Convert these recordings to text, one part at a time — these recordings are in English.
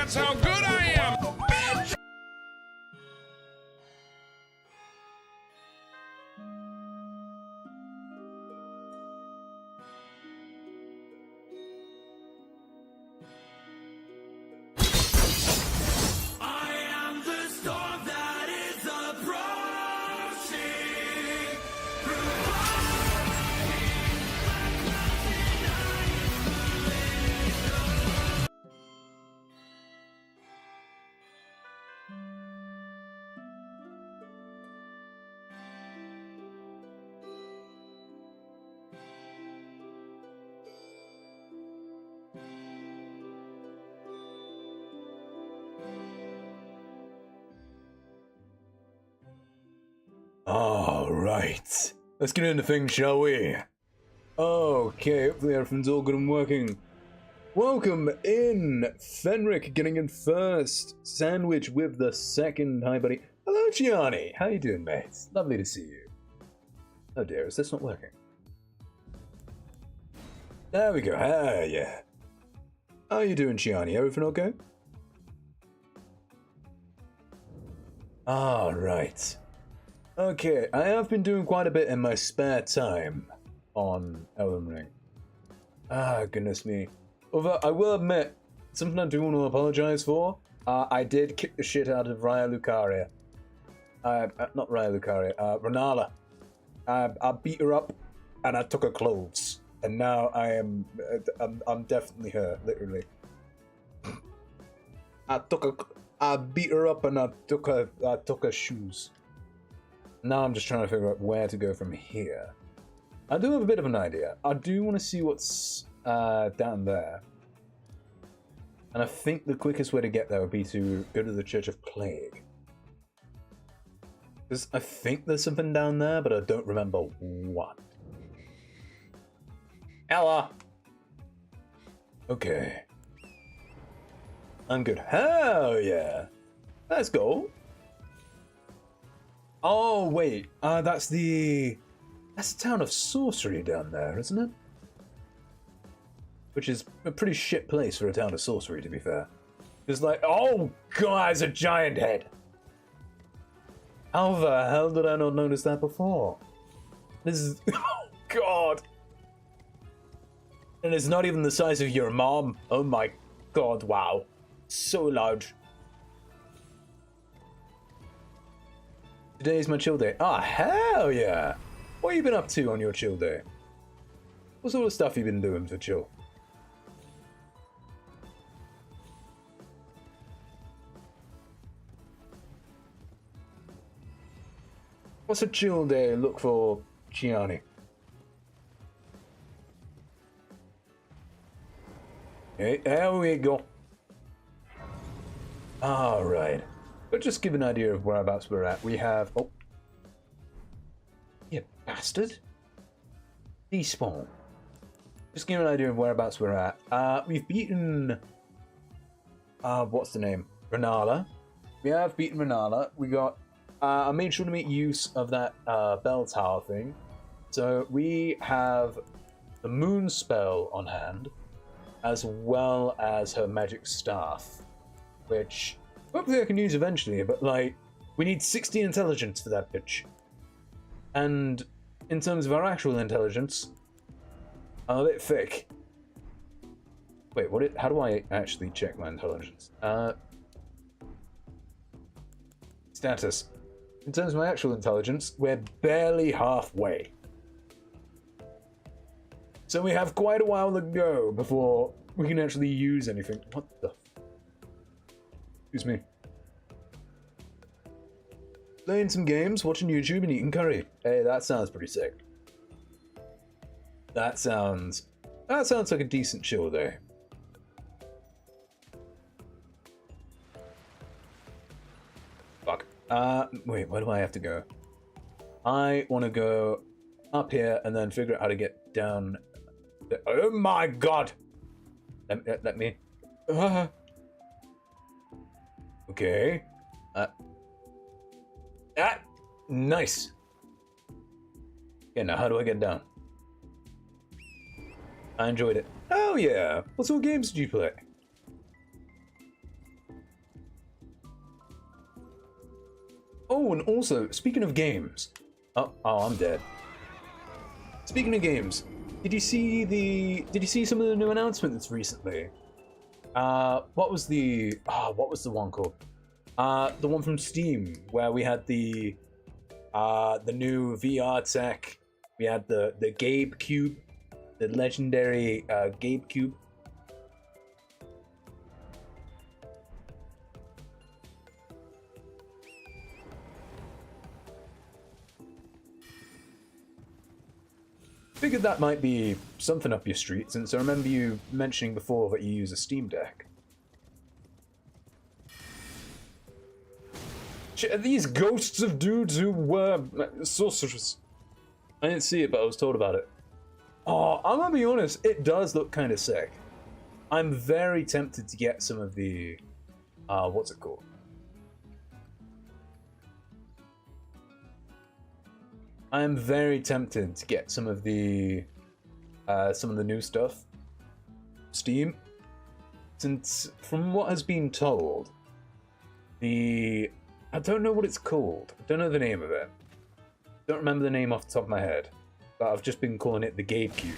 That's how good I am! Bitch! I am the storm that is approaching. All right, let's get into things, shall we? Okay, hopefully everything's all good and working. Welcome in, Fenric getting in first. Sandwich with the second. Hi, buddy. Hello, Gianni. How you doing, mate? Lovely to see you. Oh dear, is this not working? There we go. Ah, yeah. How you doing, Gianni? Everything okay? All right. Okay, I have been doing quite a bit in my spare time on Elden Ring. Ah, goodness me. Although, I will admit, something I do want to apologize for. I did kick the shit out of Raya Lucaria. Not Raya Lucaria, Renala. I beat her up, and I took her clothes. And now I'm definitely her, literally. I beat her up and I took her shoes. Now I'm just trying to figure out where to go from here. I do have a bit of an idea. I do want to see what's down there. And I think the quickest way to get there would be to go to the Church of Plague. Because I think there's something down there, but I don't remember what. Ella! Okay. I'm good. Hell yeah! Let's go! Oh, wait. That's the town of sorcery down there, isn't it? Which is a pretty shit place for a town of sorcery, to be fair. It's like, oh god, it's a giant head! How the hell did I not notice that before? This is... oh god! And it's not even the size of your mom. Oh my god, wow. So large. Today's my chill day. Ah, hell yeah! What have you been up to on your chill day? What sort of stuff have you been doing for chill? What's a chill day look for, Gianni? Hey, there we go. Alright. But just give an idea of whereabouts we're at. We have... oh. You bastard. Despawn. Just give an idea of whereabouts we're at. We've beaten... what's the name? Renala. We have beaten Renala. We got... I made sure to make use of that bell tower thing. So we have the moon spell on hand, as well as her magic staff, which hopefully I can use eventually, but like, we need 60 intelligence for that bitch. And in terms of our actual intelligence, I'm a bit thick. Wait, how do I actually check my intelligence? Status. In terms of my actual intelligence, we're barely halfway. So we have quite a while to go before we can actually use anything. What the... excuse me. Playing some games, watching YouTube, and eating curry. Hey, that sounds pretty sick. That sounds like a decent chill day. Fuck. Wait, where do I have to go? I want to go up here and then figure out how to get down. Oh my god! Let me. Okay. Nice. Okay, now how do I get down? I enjoyed it. Oh yeah. What sort of games did you play? Oh, and also, speaking of games. Oh, I'm dead. Speaking of games, did you see some of the new announcements recently? What was the one called? The one from Steam where we had the new VR tech. We had the Gabe Cube, the legendary Gabe Cube. Figured that might be something up your street, since I remember you mentioning before that you use a Steam Deck. Shit, are these ghosts of dudes who were sorcerers? I didn't see it, but I was told about it. Oh, I'm gonna be honest, it does look kind of sick. I'm very tempted to get some of the... what's it called? I am very tempted to get some of the new stuff. Steam. Since, from what has been told, I don't know what it's called. I don't know the name of it. Don't remember the name off the top of my head. But I've just been calling it the Gabe Cube.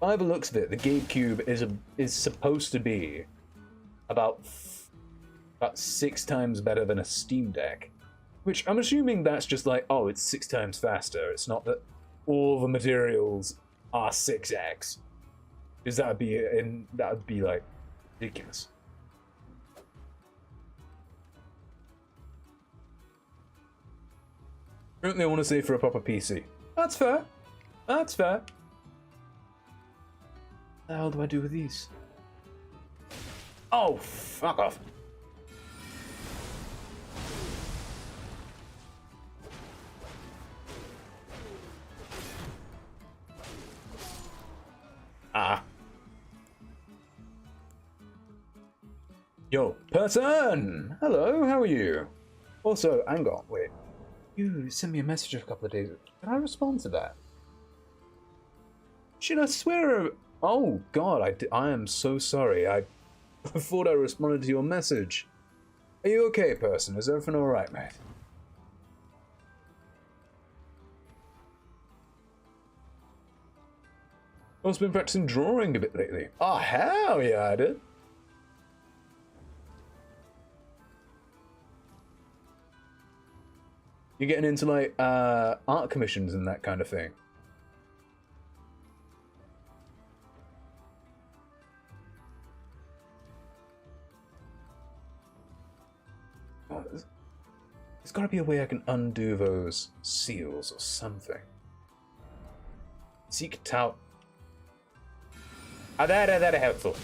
By the looks of it, the Gabe Cube is supposed to be about 6 times better than a Steam Deck. Which I'm assuming that's just like, oh, it's 6 times faster. It's not that all the materials are 6x. Because that would be like ridiculous. Currently, I want to say for a proper PC. That's fair. That's fair. What the hell do I do with these? Oh, fuck off. Yo, person! Hello, how are you? Also, hang on, wait. You sent me a message a couple of days ago. Did I respond to that? Should I swear? Oh, God, I am so sorry. I thought I responded to your message. Are you okay, person? Is everything alright, mate? I've also been practicing drawing a bit lately. Oh, hell yeah, I did. You're getting into, like, art commissions and that kind of thing. Oh, there's got to be a way I can undo those seals or something. Seek tout. Ah, that helpful.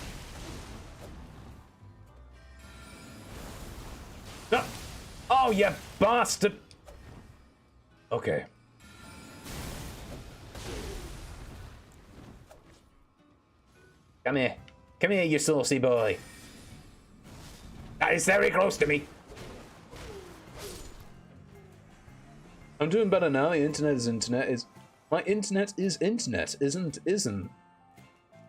No! Oh, you bastard! Okay. Come here. Come here, you saucy boy. That is very close to me. I'm doing better now. The internet is my internet is internet, isn't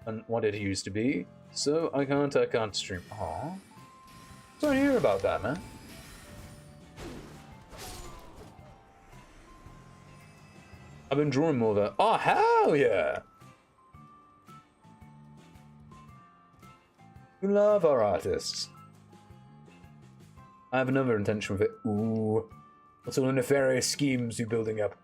and what it used to be. So I can't stream. Aw. Sorry to hear about that, man. I've been drawing more of that. Oh, hell yeah! We love our artists. I have another intention with it. Ooh. What's all the nefarious schemes you're building up?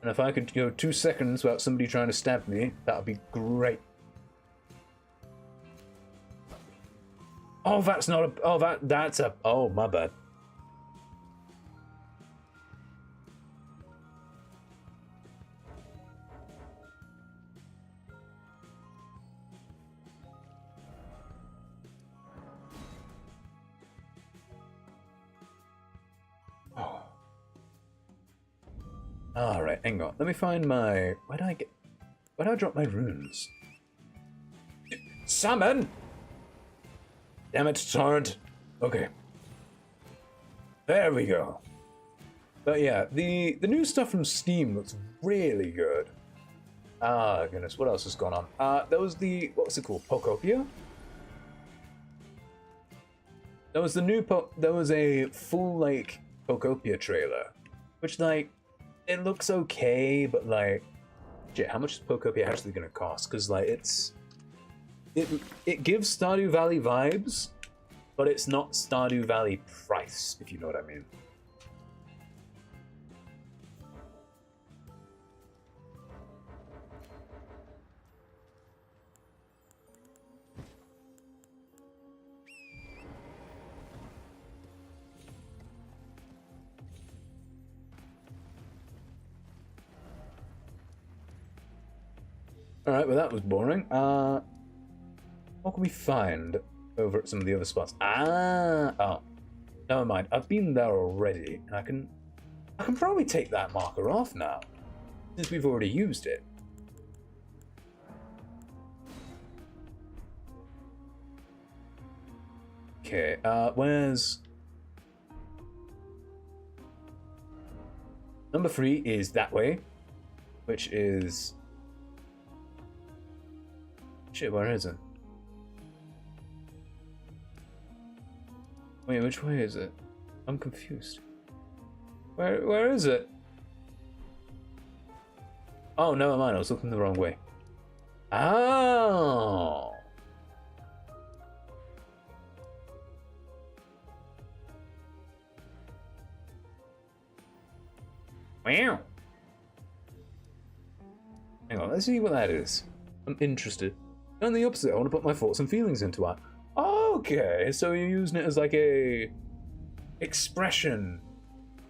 And if I could go 2 seconds without somebody trying to stab me, that would be great. Oh, that's not a... Oh, that's a... Oh, my bad. Alright, hang on. Let me find my... Where did I drop my runes? Summon! Damn it, Torrent. Okay. There we go. But yeah, the new stuff from Steam looks really good. Ah, goodness, what else has gone on? There was the, what's it called, Pokopia? There was the new, there was a full, like, Pokopia trailer, which, like, it looks okay, but, like, shit, how much is Pokopia actually gonna cost? Because, like, it gives Stardew Valley vibes, but it's not Stardew Valley price, if you know what I mean. Alright, well that was boring. What can we find over at some of the other spots? Oh. Never mind. I've been there already. I can probably take that marker off now, since we've already used it. Okay, where's... Number 3 is that way, which is... Shit, where is it? Wait, which way is it? I'm confused. Where is it? Oh, never mind, I was looking the wrong way. Oh! Wow! Hang on, let's see what that is. I'm interested. And the opposite, I want to put my thoughts and feelings into it. Okay, so you're using it as like a expression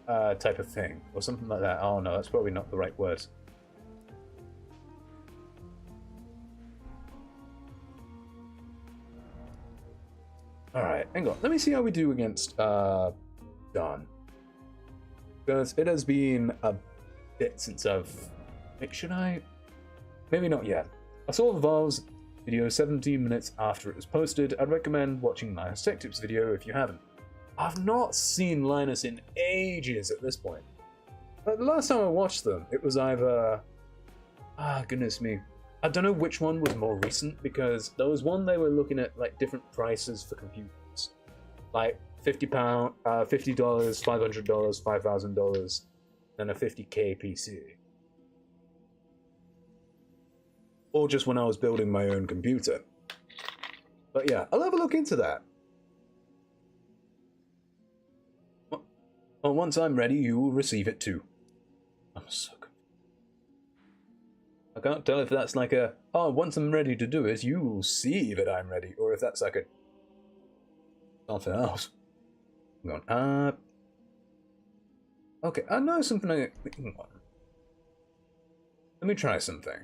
type of thing, or something like that. Oh no, that's probably not the right word. Alright, hang on. Let me see how we do against Radahn. Because it has been a bit since I've... Wait, should I? Maybe not yet. I saw Valve's video 17 minutes after it was posted. I'd recommend watching Linus Tech Tips video if you haven't. I've not seen Linus in ages at this point. But the last time I watched them, it was either... goodness me. I don't know which one was more recent, because there was one they were looking at like different prices for computers. Like £50, $50, $500, $5,000, and a 50k PC. Or just when I was building my own computer. But yeah, I'll have a look into that. Well, once I'm ready, you will receive it too. I'm so confused. I can't tell if that's like a, oh, once I'm ready to do it, you will see that I'm ready, or if that's like a something else. Hang on. Okay, I know something. Hang on. Let me try something.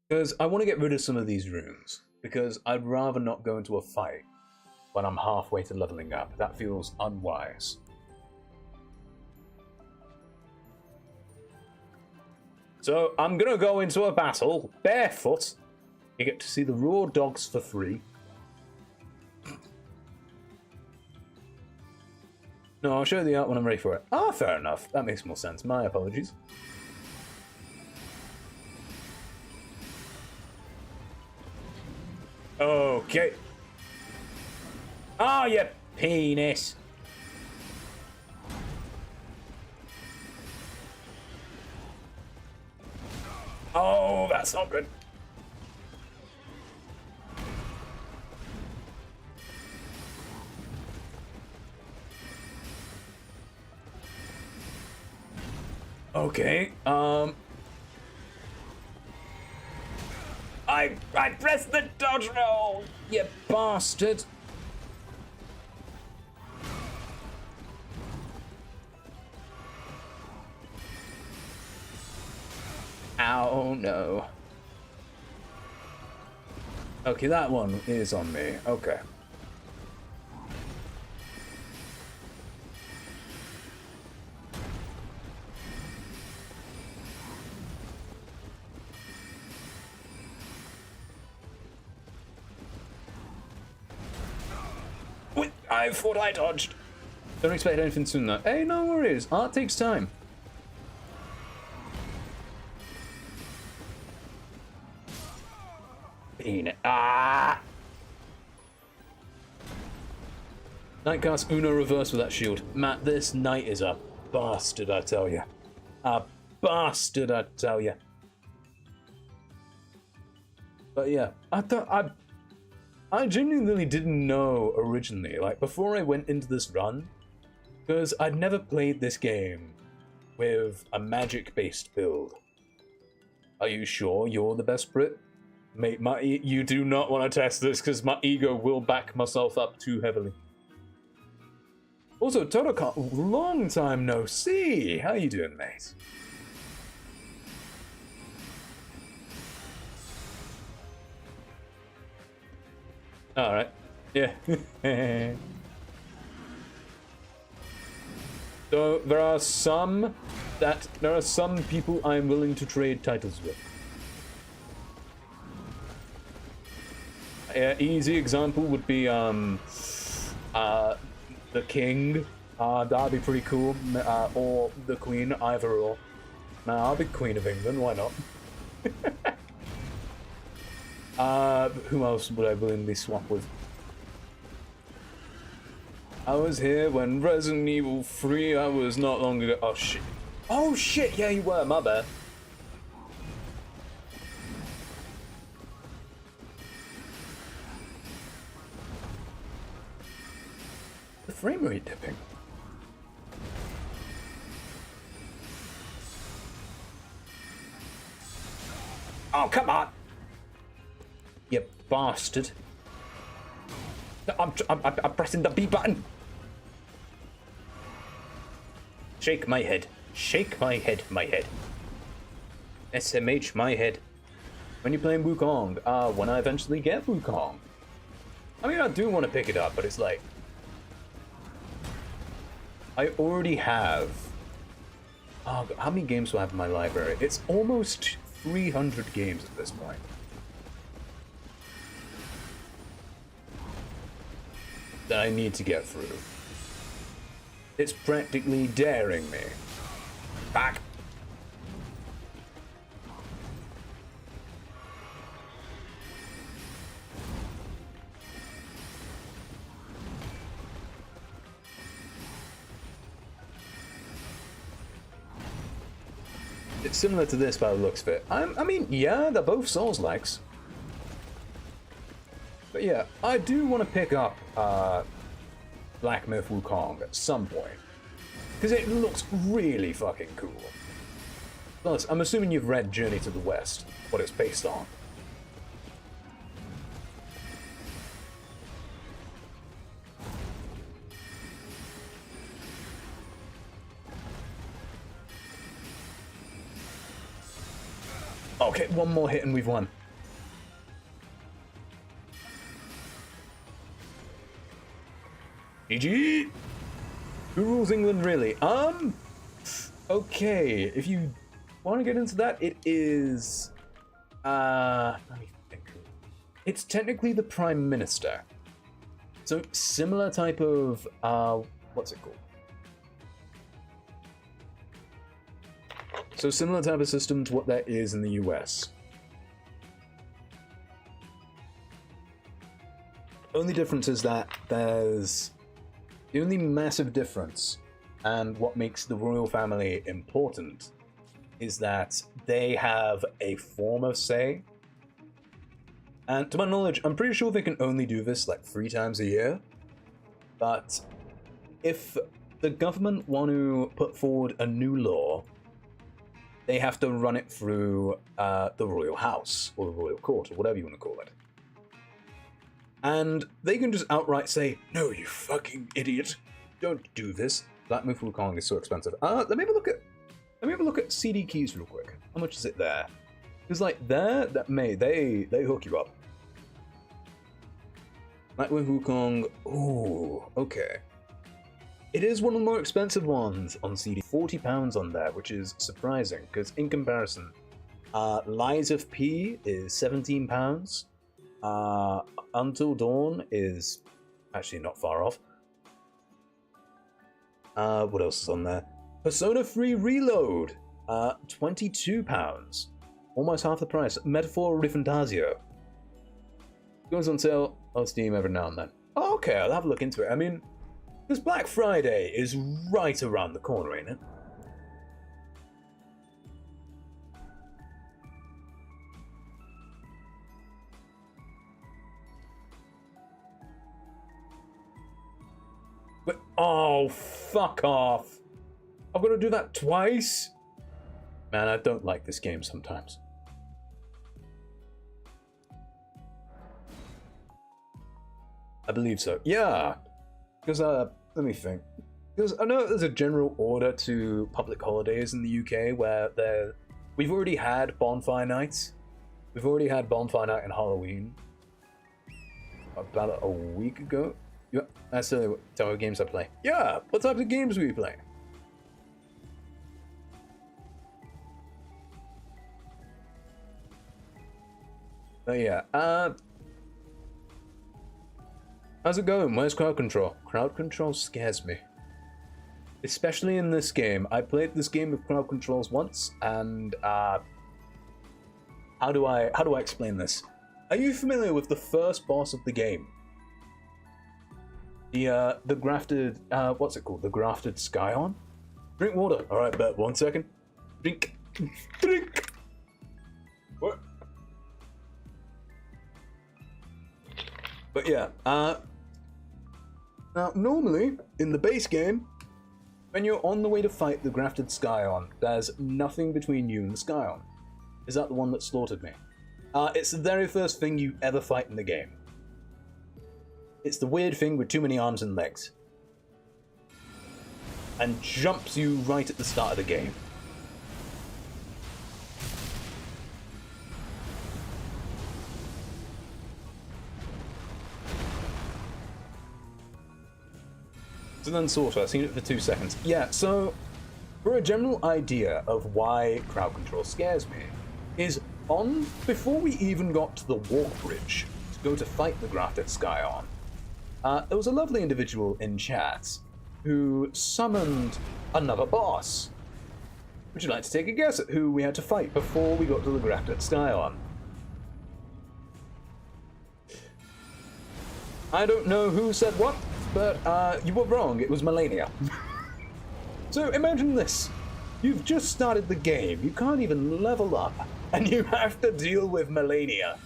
Because I want to get rid of some of these runes. Because I'd rather not go into a fight when I'm halfway to leveling up. That feels unwise. So I'm going to go into a battle barefoot. You get to see the raw dogs for free. No, I'll show you the art when I'm ready for it. Ah, fair enough. That makes more sense. My apologies. Okay. Ah, you penis. Oh, that's not good. Okay, I pressed the dodge roll, you bastard. Oh no. Okay, that one is on me. Okay. Wait, I thought I dodged. Don't expect anything soon though. Hey, no worries. Art takes time. Nightcast Uno reverse with that shield. Matt, this knight is a bastard, I tell you. A bastard, I tell you. But yeah, I genuinely didn't know originally, like before I went into this run, because I'd never played this game with a magic-based build. Are you sure you're the best Brit? Mate, you do not want to test this because my ego will back myself up too heavily. Also, Totocon, long time no see. How you doing, mate? All right. Yeah. So there are some people I'm willing to trade titles with. Easy example would be the king. That'd be pretty cool. Or the queen, either or. Nah, I'll be Queen of England. Why not? Who else would I willingly swap with? I was here when Resident Evil 3, I was not long ago. Oh shit. Oh shit, yeah you were, my bad. The frame rate dipping. Oh, come on! You bastard. I'm pressing the B button. Shake my head. Shake my head, my head. SMH, my head. When you're playing Wukong, when I eventually get Wukong. I mean, I do want to pick it up, but it's like... I already have... Oh, how many games do I have in my library? It's almost 300 games at this point. That I need to get through. It's practically daring me. Back. It's similar to this by the looks of it. I mean, yeah, they're both Souls-likes. But yeah, I do want to pick up Black Myth Wukong at some point. Because it looks really fucking cool. Plus, I'm assuming you've read Journey to the West, what it's based on. Okay, one more hit and we've won. GG! Who rules England, really? Okay, if you want to get into that, it is... let me think. It's technically the Prime Minister. So, similar type of, what's it called? So, similar type of system to what there is in the US. Only difference is that there's... The only massive difference, and what makes the royal family important, is that they have a form of say. And to my knowledge, I'm pretty sure they can only do this like 3 times a year. But if the government want to put forward a new law, they have to run it through the royal house, or the royal court, or whatever you want to call it. And they can just outright say, no, you fucking idiot, don't do this. Black Myth Wukong is so expensive. Let me have a look at CD keys real quick. How much is it there? Because like they hook you up. Black Myth Wukong, ooh, okay. It is one of the more expensive ones on CD. £40 on there, which is surprising, because in comparison, Lies of P is £17. Until Dawn is actually not far off. What else is on there? Persona 3 Reload, £22. Almost half the price. Metaphor Rifantasio. Goes on sale on Steam every now and then. Oh, okay, I'll have a look into it. I mean, Because Black Friday is right around the corner, ain't it? But, oh, fuck off. I've got to do that twice? Man, I don't like this game sometimes. I believe so. Yeah. Because, let me think. Because I know there's a general order to public holidays in the UK where we've already had Bonfire Nights. We've already had Bonfire Night and Halloween. About a week ago. Yeah, that's the type of games I play. Yeah, what types of games were you playing? Oh yeah, how's it going? Where's crowd control? Crowd control scares me. Especially in this game. I played this game with crowd controls once, and how do I explain this? Are you familiar with the first boss of the game? The grafted what's it called? The grafted Scion? Drink water. Alright, bet 1 second. Drink. Drink. What? But yeah, now normally in the base game, when you're on the way to fight the grafted Scion, there's nothing between you and the Scion. Is that the one that slaughtered me? It's the very first thing you ever fight in the game. It's the weird thing with too many arms and legs. And jumps you right at the start of the game. So then Sorter, I've seen it for 2 seconds. Yeah, so for a general idea of why crowd control scares me, is before we even got to the walk bridge to go to fight the grafted Scion, there was a lovely individual in chat who summoned another boss. Would you like to take a guess at who we had to fight before we got to the grafted Scion? I don't know who said what, but you were wrong, it was Melania. So imagine this. You've just started the game, you can't even level up, and you have to deal with Melania.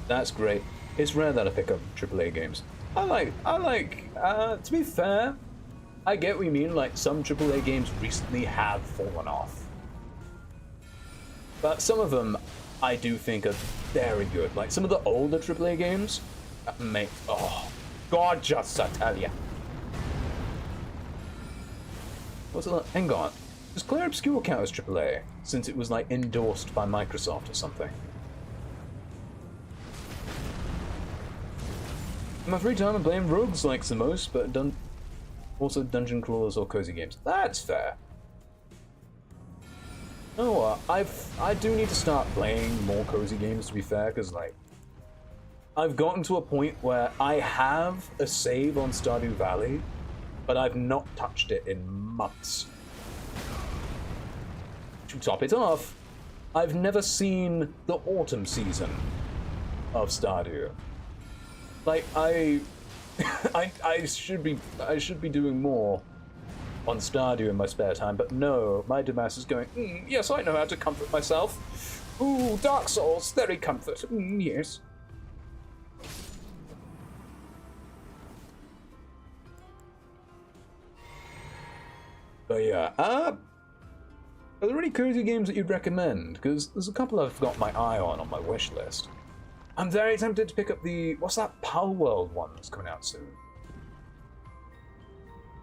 That's great. It's rare that I pick up AAA games. I like, to be fair, I get what you mean, like, some AAA games recently have fallen off. But some of them, I do think are very good. Like, some of the older AAA games, oh, gorgeous, I tell ya. What's it like? Hang on. Does Clair Obscure count as AAA, since it was, like, endorsed by Microsoft or something? In my free time, I'm playing roguelikes the most, but also dungeon crawlers or cozy games. That's fair. Oh, I do need to start playing more cozy games, to be fair, because, like, I've gotten to a point where I have a save on Stardew Valley, but I've not touched it in months. To top it off, I've never seen the autumn season of Stardew. Like, I should be doing more on Stardew in my spare time, but no, my Damas is going, yes, I know how to comfort myself. Ooh, Dark Souls, very comfort, yes. But yeah, are there any cozy games that you'd recommend? Because there's a couple I've got my eye on my wish list. I'm very tempted to pick up what's that Power World one that's coming out soon?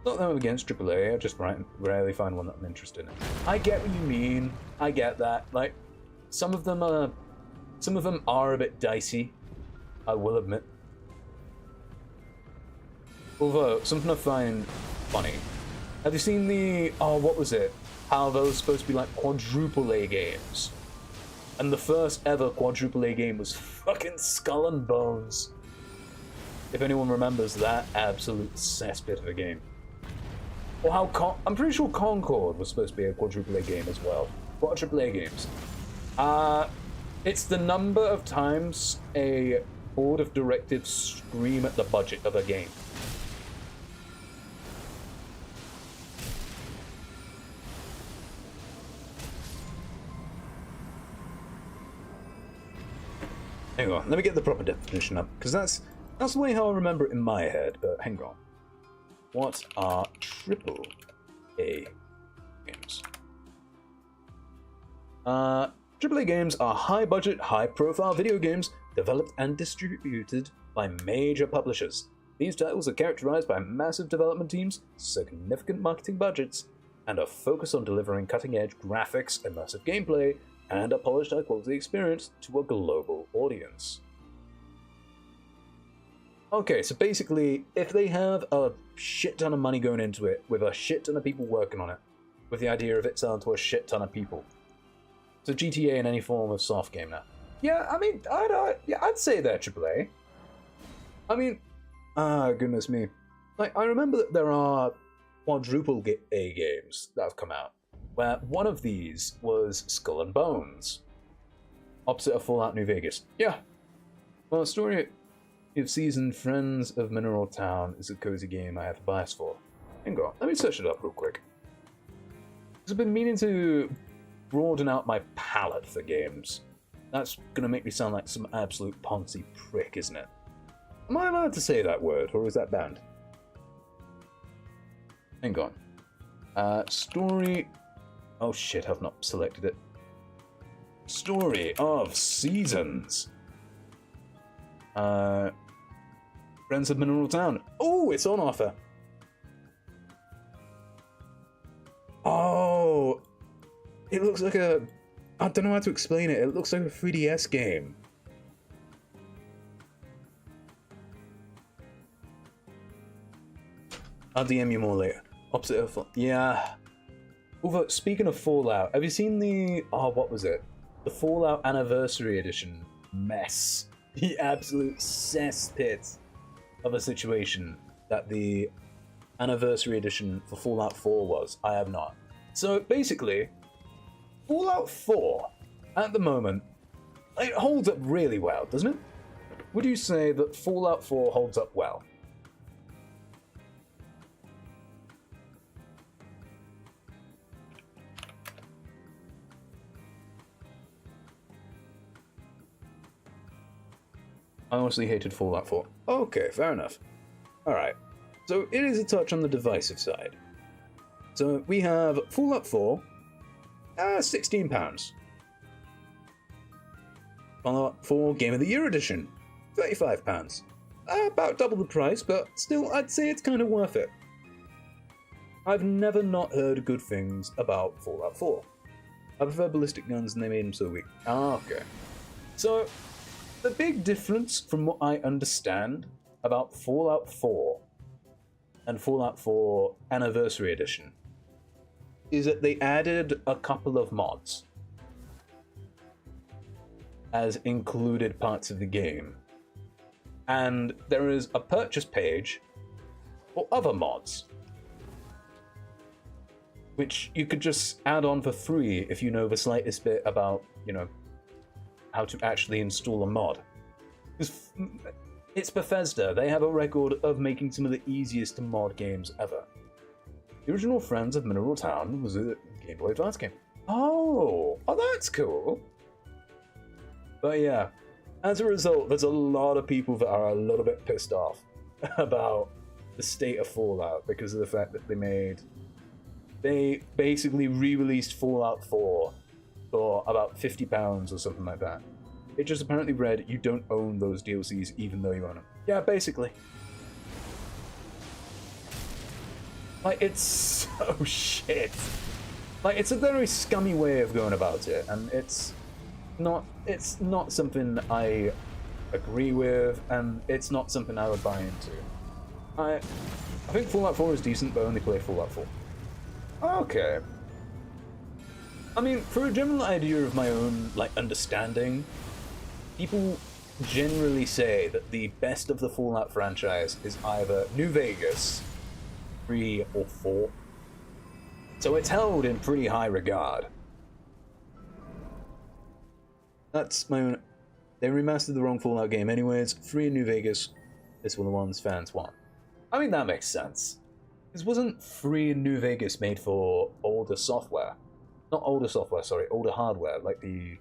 Not that I'm against AAA, I just rarely find one that I'm interested in. I get what you mean, I get that. Like, some of them are a bit dicey, I will admit. Although, something I find funny. Have you seen what was it? How those supposed to be like quadruple A games? And the first ever quadruple A game was fucking Skull and Bones. If anyone remembers that absolute cesspit of a game. Or how I'm pretty sure Concord was supposed to be a quadruple A game as well. What are triple A games? It's the number of times a board of directors scream at the budget of a game. Hang on, let me get the proper definition up, because that's the way how I remember it in my head, but hang on. What are triple A games? Triple A games are high-budget, high-profile video games developed and distributed by major publishers. These titles are characterized by massive development teams, significant marketing budgets, and a focus on delivering cutting-edge graphics, immersive gameplay, and a polished high-quality experience to a global audience. Okay, so basically, if they have a shit ton of money going into it, with a shit ton of people working on it, with the idea of it selling to a shit ton of people. So GTA in any form of soft game now. Yeah, I mean, I'd say they're AAA. I mean, goodness me. Like, I remember that there are quadruple A games that have come out, where one of these was Skull and Bones, opposite of Fallout New Vegas. Yeah. Well, the story of seasoned friends of Mineral Town is a cozy game I have a bias for. Hang on, let me search it up real quick. I've been meaning to broaden out my palette for games. That's gonna make me sound like some absolute poncy prick, isn't it? Am I allowed to say that word, or is that banned? Hang on. Story... Oh shit, I've not selected it. Story of Seasons. Friends of Mineral Town. Oh, it's on offer. Oh, it looks like a... I don't know how to explain it. It looks like a 3DS game. I'll DM you more later. Opposite of... Yeah. Although, speaking of Fallout, have you seen the... Oh, what was it? The Fallout Anniversary Edition mess. The absolute cesspit of a situation that the Anniversary Edition for Fallout 4 was. I have not. So, basically, Fallout 4, at the moment, it holds up really well, doesn't it? Would you say that Fallout 4 holds up well? I honestly hated Fallout 4. Okay, fair enough. Alright, so it is a touch on the divisive side. So we have Fallout 4, £16. Fallout 4 Game of the Year Edition, £35. About double the price, but still, I'd say it's kind of worth it. I've never not heard good things about Fallout 4. I prefer ballistic guns and they made them so weak. Okay. So, the big difference from what I understand about Fallout 4 and Fallout 4 Anniversary Edition is that they added a couple of mods as included parts of the game. And there is a purchase page for other mods, which you could just add on for free if you know the slightest bit about, you know, how to actually install a mod. It's Bethesda. They have a record of making some of the easiest to mod games ever. The original Friends of Mineral Town was a Game Boy Advance game. Oh, that's cool. But yeah, as a result, there's a lot of people that are a little bit pissed off about the state of Fallout because of the fact that they basically re-released Fallout 4 for about £50 or something like that. It just apparently read, you don't own those DLCs even though you own them. Yeah, basically. Like, it's so shit. Like, it's a very scummy way of going about it, and it's not something I agree with, and it's not something I would buy into. I think Fallout 4 is decent, but I only play Fallout 4. Okay. I mean, for a general idea of my own, like, understanding, people generally say that the best of the Fallout franchise is either New Vegas, 3, or 4. So it's held in pretty high regard. That's my own. They remastered the wrong Fallout game anyways. 3 in New Vegas. This one the ones fans want. I mean, that makes sense. Because wasn't 3 in New Vegas made for older software? Not older software, sorry, older hardware, like the...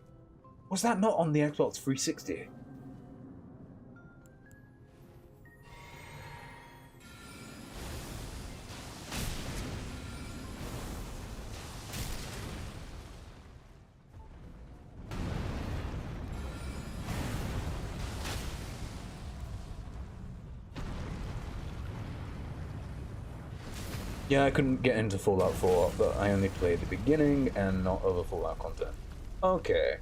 Was that not on the Xbox 360? Yeah, I couldn't get into Fallout 4, but I only played the beginning and not other Fallout content. Okay.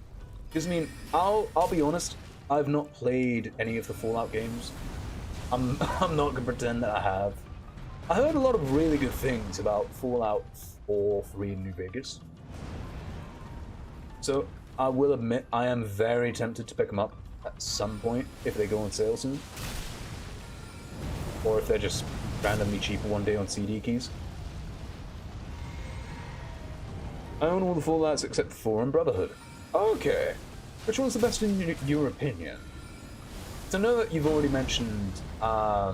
Because, I mean, I'll be honest, I've not played any of the Fallout games. I'm not gonna pretend that I have. I heard a lot of really good things about Fallout 4, 3 in New Vegas. So, I will admit, I am very tempted to pick them up at some point, if they go on sale soon. Or if they're just randomly cheaper one day on CD keys. I own all the Fallouts except 4 and Brotherhood. Okay. Which one's the best in your opinion? So I know that you've already mentioned, I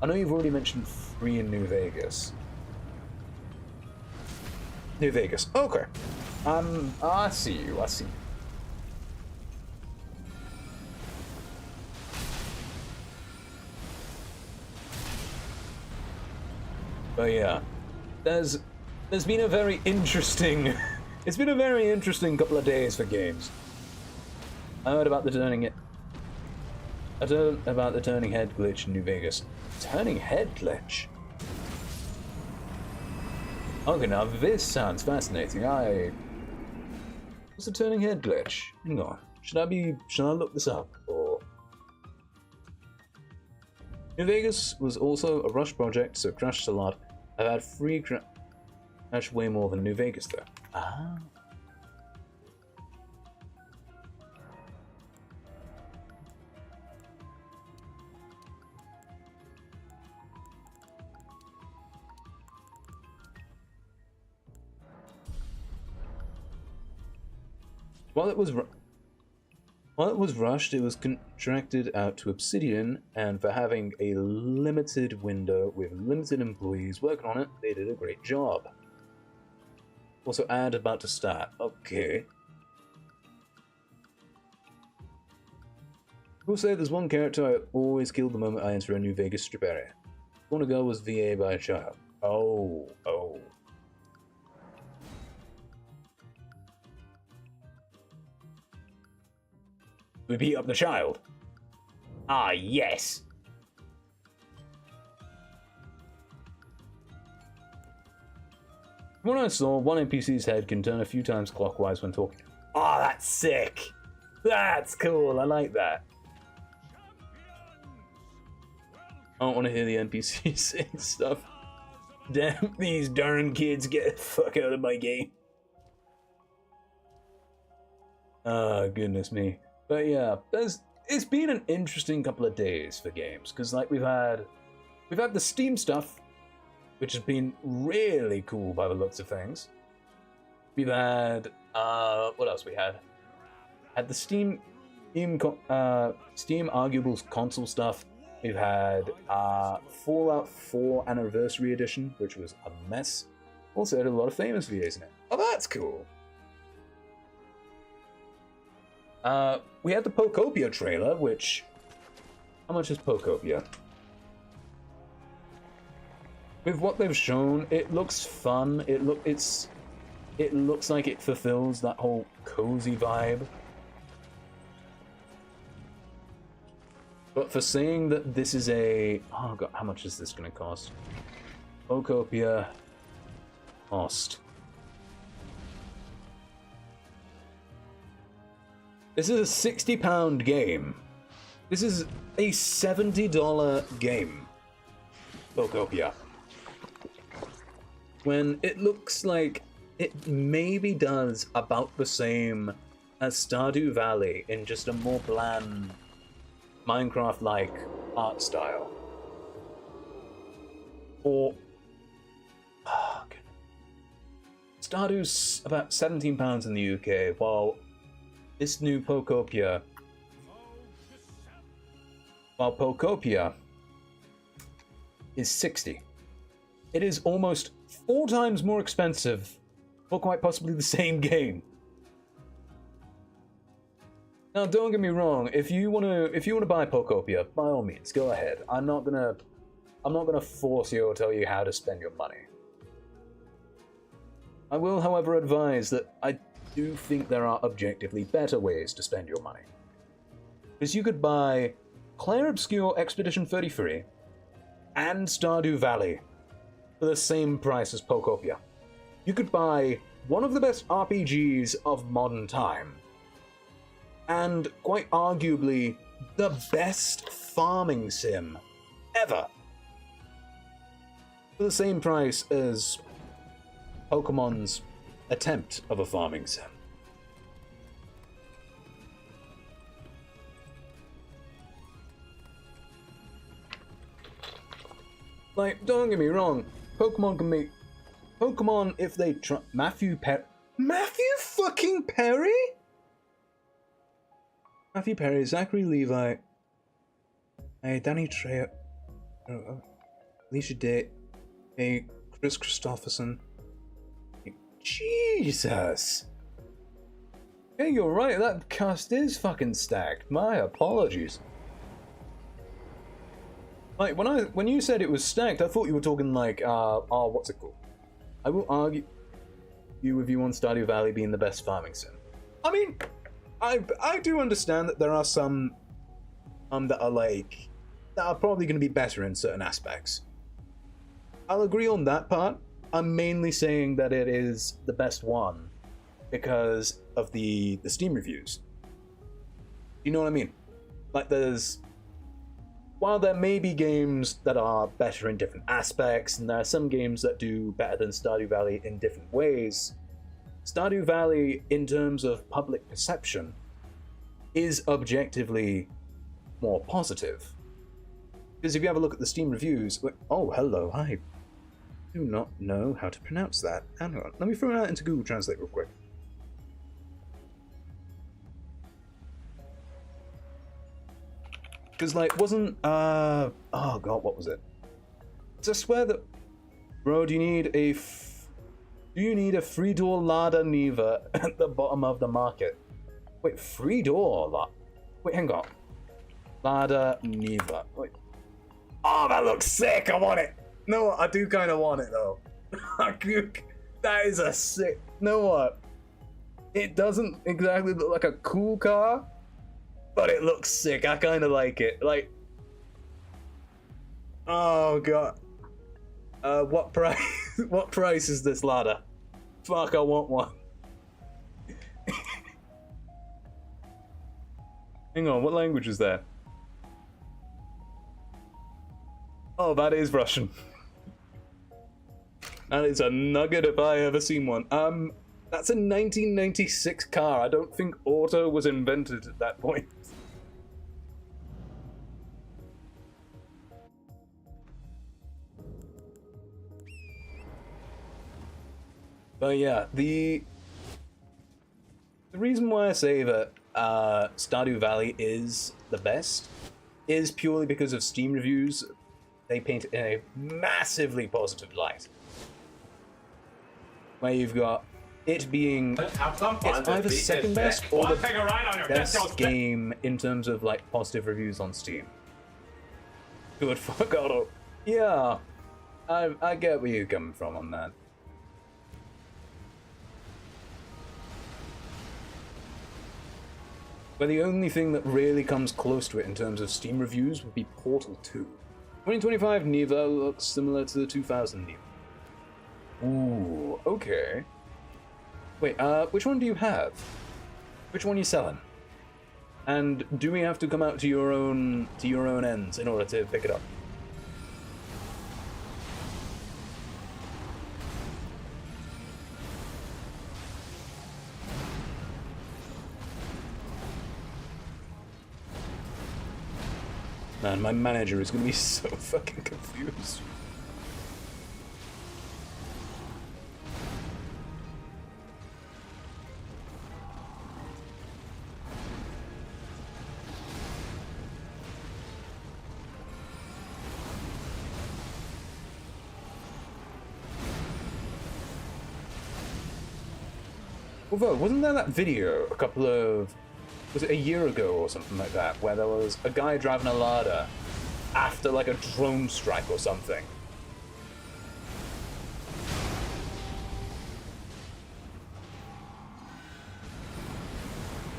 know you've already mentioned 3 in New Vegas. New Vegas, okay. I see you, I see you. But yeah, there's been a very interesting, it's been a very interesting couple of days for games. I heard about the turning head glitch in New Vegas. Turning head glitch? Okay, now this sounds fascinating. What's a turning head glitch? Hang on. Should I look this up? Or... New Vegas was also a rush project, so it crashed a lot. I've had 3 crash way more than New Vegas though. Ah. While it was rushed, it was contracted out to Obsidian, and for having a limited window with limited employees working on it, they did a great job. Also, ad about to start. Okay. I will say there's one character I always kill the moment I enter a New Vegas strip area. One girl was VA by a child. Oh. We beat up the child. Ah, yes. From what I saw, one NPC's head can turn a few times clockwise when talking. Ah, that's sick. That's cool. I like that. I don't want to hear the NPCs saying stuff. Damn, these darn kids, get the fuck out of my game. Oh, goodness me. But yeah, it's been an interesting couple of days for games, because like we've had the Steam stuff, which has been really cool by the looks of things. We've had what else we had? Had the Steam Arguables console stuff. We've had Fallout 4 Anniversary Edition, which was a mess. Also had a lot of famous VAs in it. Oh, that's cool. We had the Pokopia trailer, which... How much is Pokopia? With what they've shown, it looks fun. It looks like it fulfills that whole cozy vibe. But for saying that this is a... Oh god, how much is this going to cost? Pokopia cost. This is a £60 game. This is a $70 game. Pokopia. When it looks like it maybe does about the same as Stardew Valley in just a more bland Minecraft-like art style. Or Stardew's about £17 in the UK, while this new Pokopia, is 60. It is almost 4 times more expensive for quite possibly the same game. Now, don't get me wrong. If you wanna buy Pokopia, by all means, go ahead. I'm not gonna force you or tell you how to spend your money. I will, however, advise that I do think there are objectively better ways to spend your money. Because you could buy Clair Obscure Expedition 33 and Stardew Valley for the same price as Pokopia. You could buy one of the best RPGs of modern time, and quite arguably the best farming sim ever, for the same price as Pokemon's attempt of a farming sim. Like, don't get me wrong, Pokemon, if they try... Matthew fucking Perry? Matthew Perry, Zachary Levi, Danny Trejo, Alicia Day, Chris Christopherson. Jesus! Hey, you're right, that cast is fucking stacked. My apologies. Like, when you said it was stacked, I thought you were talking like, what's it called? I will argue with you on Stardew Valley being the best farming sim. I mean, I do understand that there are some that are probably going to be better in certain aspects. I'll agree on that part. I'm mainly saying that it is the best one because of the Steam reviews. You know what I mean? Like, while there may be games that are better in different aspects, and there are some games that do better than Stardew Valley in different ways, Stardew Valley, in terms of public perception, is objectively more positive. Because if you have a look at the Steam reviews... Oh, hello, I do not know how to pronounce that. Hang on, let me throw it out into Google Translate real quick. Because, like, wasn't... oh, God, what was it? I swear that... Bro, do you need a free-door Lada Neva at the bottom of the market? Wait, free-door? Wait, hang on. Lada Neva. Wait. Oh, that looks sick! I want it! No, I do kind of want it, though. That is a sick... You know what? It doesn't exactly look like a cool car, but it looks sick. I kind of like it. Like... Oh, God. What price? What price is this ladder? Fuck, I want one. Hang on, what language is that? Oh, that is Russian. That is a nugget if I ever seen one. That's a 1996 car. I don't think auto was invented at that point. But yeah, the reason why I say that Stardew Valley is the best is purely because of Steam reviews. They paint it in a massively positive light. Where you've got it being it's either second best or the best game in terms of like positive reviews on Steam. Good fuck auto. Yeah, I get where you're coming from on that. But the only thing that really comes close to it in terms of Steam reviews would be Portal 2. 2025 Neva looks similar to the 2000 Neva. Ooh, okay. Wait, which one do you have? Which one are you selling? And do we have to come out to your own ends in order to pick it up? man, my manager is gonna be so fucking confused. Although, wasn't there that video was it a year ago or something like that, where there was a guy driving a Lada after like a drone strike or something?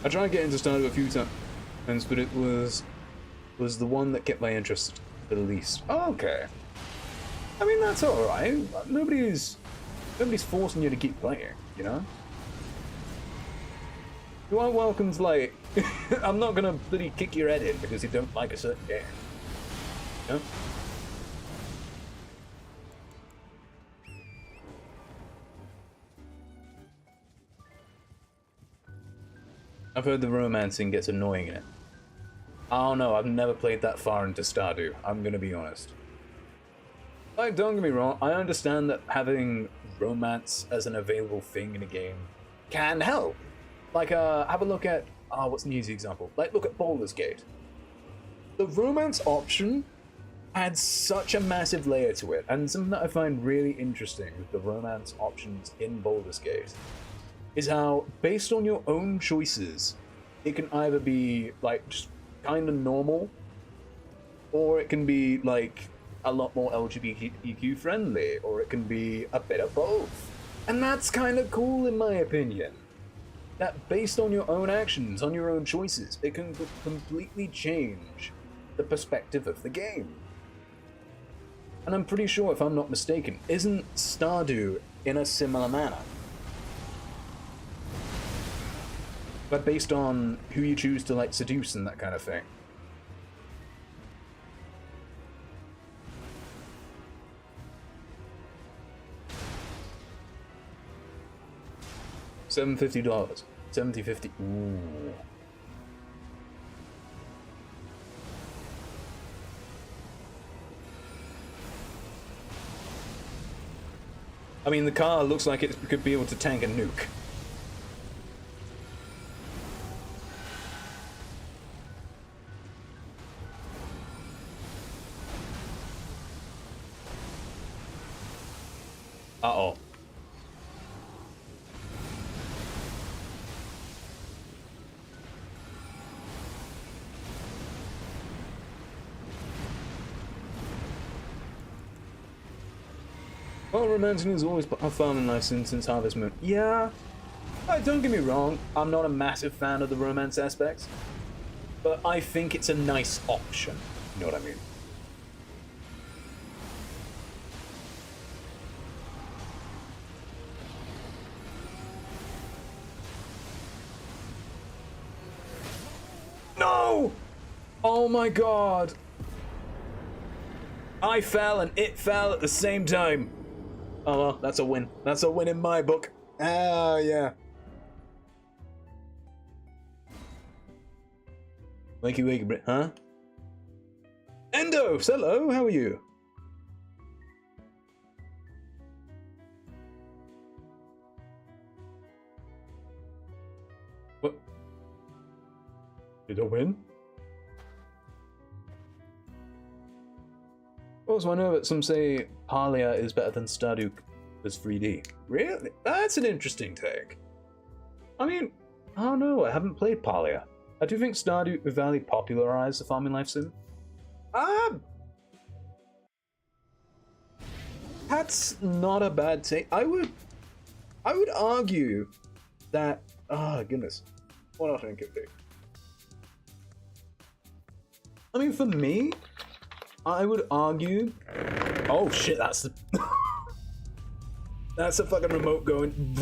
I tried to get into Stardew a few times, but it was the one that kept my interest the least. Oh, okay. I mean, that's alright. Nobody's forcing you to keep playing, you know? You aren't welcome to, like... I'm not gonna bloody kick your head in because you don't like a certain game. You know? I've heard the romancing gets annoying in it. I don't know, I've never played that far into Stardew, I'm gonna be honest. Like, don't get me wrong, I understand that having romance as an available thing in a game can help. Like, have a look at, what's an easy example? Like, look at Baldur's Gate. The romance option adds such a massive layer to it, and something that I find really interesting with the romance options in Baldur's Gate is how, based on your own choices, it can either be, like, just kind of normal, or it can be, like, a lot more LGBTQ friendly, or it can be a bit of both. And that's kind of cool, in my opinion. That based on your own actions, on your own choices, it can completely change the perspective of the game. And I'm pretty sure, if I'm not mistaken, isn't Stardew in a similar manner? But based on who you choose to, like, seduce and that kind of thing. $750. $70.50. Ooh. I mean, the car looks like it could be able to tank a nuke. Uh-oh. Well, romancing is always a farming life since Harvest Moon. Yeah, don't get me wrong, I'm not a massive fan of the romance aspects, but I think it's a nice option, you know what I mean? No! Oh my god! I fell and it fell at the same time. Oh well, that's a win. That's a win in my book. Ah, yeah. Wakey wakey Brit, huh? Endo, hello, how are you? What? Did I win? Also, I know that some say Palia is better than Stardew as 3D. Really? That's an interesting take. I mean, I don't know, I haven't played Palia. I do think Stardew Valley popularized the farming life sim. That's not a bad take. I would argue that, oh goodness, what else I think it be? I mean, for me, I would argue... Oh shit, that's the... That's a fucking remote going...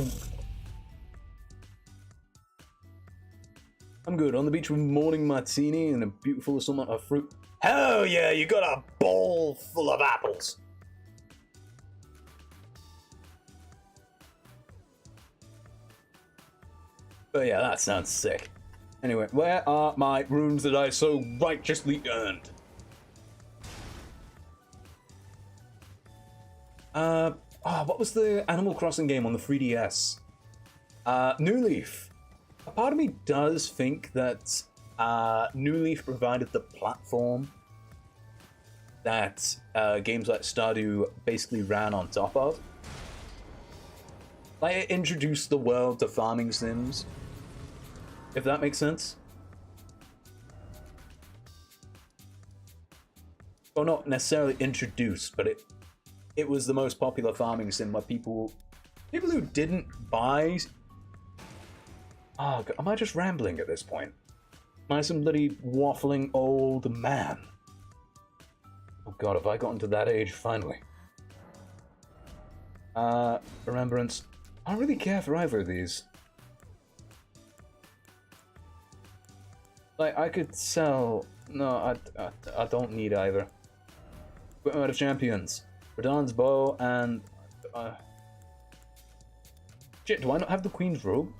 I'm good. On the beach with morning martini and a beautiful assortment of fruit. Hell yeah, you got a bowl full of apples. But yeah, that sounds sick. Anyway, where are my runes that I so righteously earned? What was the Animal Crossing game on the 3DS? New Leaf. A part of me does think that New Leaf provided the platform that games like Stardew basically ran on top of. Like, it introduced the world to farming sims, if that makes sense. Well, not necessarily introduced, but it was the most popular farming sim where people who didn't buy... Oh, God, am I just rambling at this point? Am I some bloody waffling old man? Oh God, have I gotten to that age finally? Remembrance. I don't really care for either of these. Like, I could sell... No, I don't need either. Equipment of Champions. Radahn's bow and... Shit, do I not have the Queen's robe?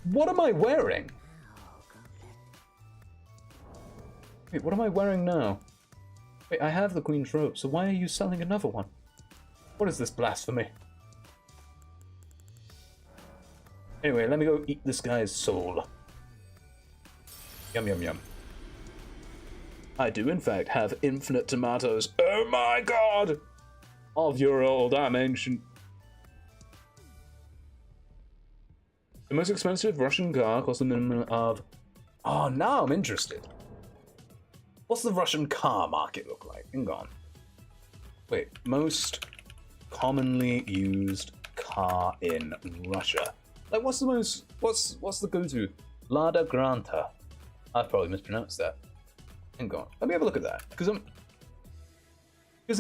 What am I wearing? Wait, what am I wearing now? Wait, I have the Queen's robe, so why are you selling another one? What is this blasphemy? Anyway, let me go eat this guy's soul. Yum, yum, yum. I do, in fact, have infinite tomatoes. Oh my God! Of your old, I'm ancient. The most expensive Russian car costs a minimum of... Oh, now I'm interested. What's the Russian car market look like? Hang on. Wait, most commonly used car in Russia. Like, what's the most... What's the go-to? Lada Granta. I've probably mispronounced that. Hang on. Let me have a look at that. Because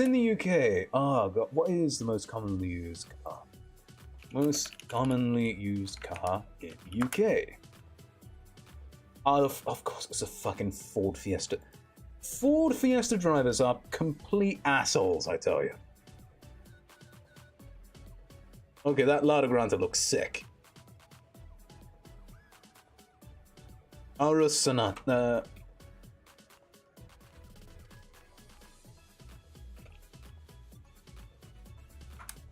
in the UK... Oh, God. What is the most commonly used car? Most commonly used car in the UK. Of course, it's a fucking Ford Fiesta. Ford Fiesta drivers are complete assholes, I tell you. Okay, that Lada Granta looks sick. Aurus Sonata.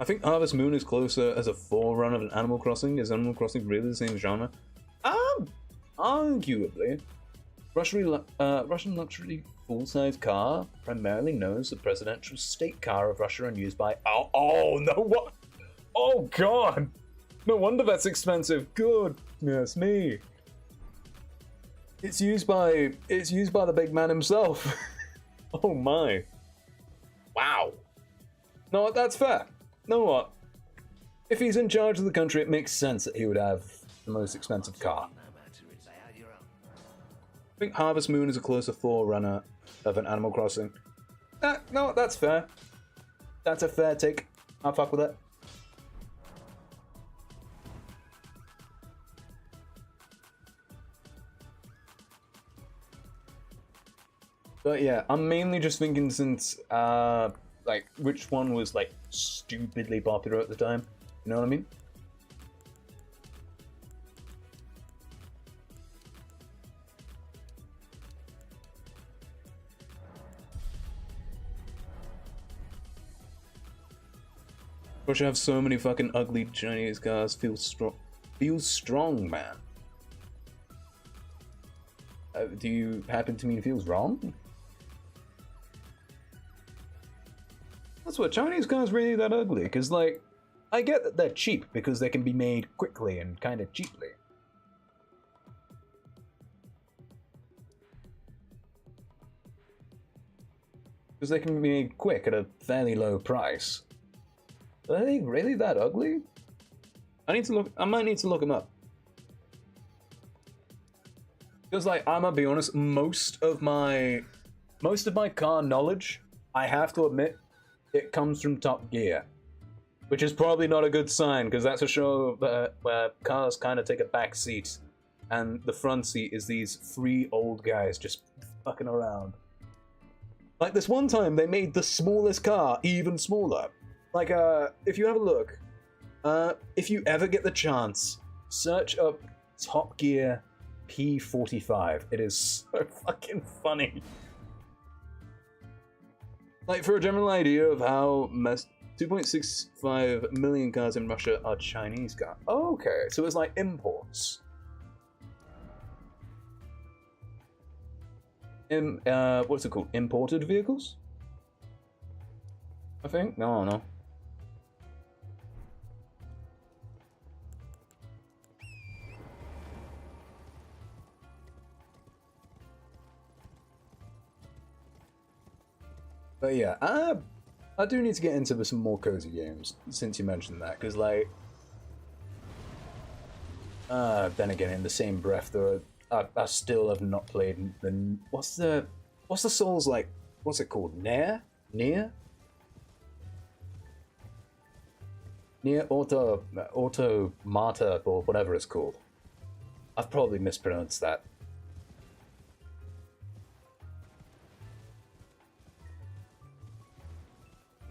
I think Harvest Moon is closer as a forerunner of Animal Crossing. Is Animal Crossing really the same genre? Arguably. Russian luxury full-size car, primarily known as the presidential state car of Russia and used by... Oh, no, what? Oh, God! No wonder that's expensive. Goodness me. It's used by the big man himself. Oh, my. Wow. No, that's fair. Know what? If he's in charge of the country, it makes sense that he would have the most expensive car. I think Harvest Moon is a closer forerunner of an Animal Crossing. No, that's fair. That's a fair take. I'll fuck with it. But yeah, I'm mainly just thinking since, like, which one was, like, stupidly popular at the time. You know what I mean? Russia have so many fucking ugly Chinese cars. Feels strong, man. Do you happen to mean feels wrong? That's what, Chinese cars really that ugly? Because, like, I get that they're cheap because they can be made quickly and kind of cheaply. Because they can be made quick at a fairly low price. Are they really that ugly? I might need to look them up. Because, like, I'm gonna be honest, most of my car knowledge, I have to admit, it comes from Top Gear. Which is probably not a good sign, because that's a show where cars kind of take a back seat, and the front seat is these three old guys just fucking around. Like, this one time, they made the smallest car even smaller. Like, if you have a look, if you ever get the chance, search up Top Gear P45. It is so fucking funny. Like, for a general idea of how 2.65 million cars in Russia are Chinese cars. Oh, okay, so it's like imports. What's it called? Imported vehicles? I think? No, no. But yeah, I do need to get into some more cozy games, since you mentioned that, because, like... then again, in the same breath, though, I still have not played the... What's the Souls, like... What's it called? Nier? Nier Automata, or whatever it's called. I've probably mispronounced that.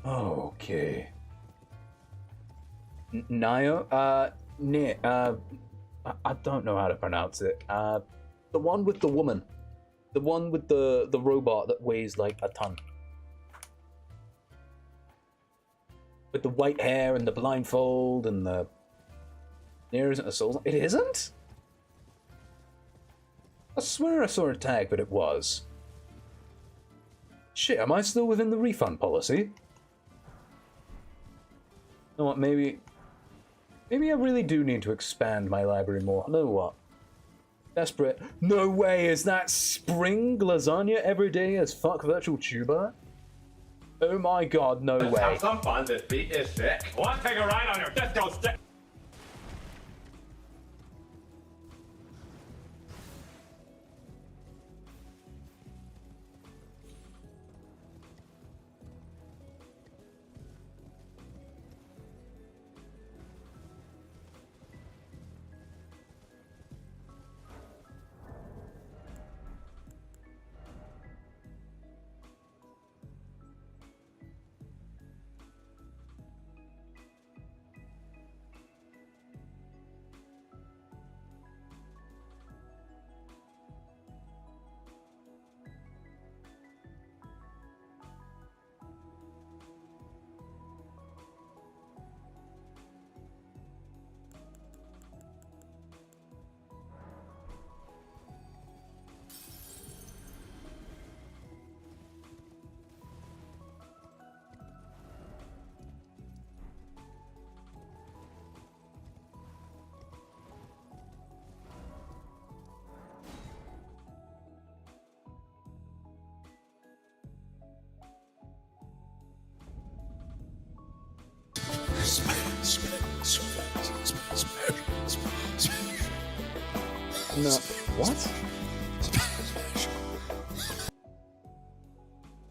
Okay. Nio? Nier. I don't know how to pronounce it. The one with the woman. The one with the robot that weighs like a ton. With the white hair and the blindfold and the... Nier isn't a Souls... It isn't? I swear I saw a tag, but it was. Shit, am I still within the refund policy? You know what, maybe I really do need to expand my library more. I know what? Desperate. No way, is that spring lasagna every day as fuck virtual tuber? Oh my god, no way. Have some fun, this beat is sick. Want to take a ride on your disco stick? No. What?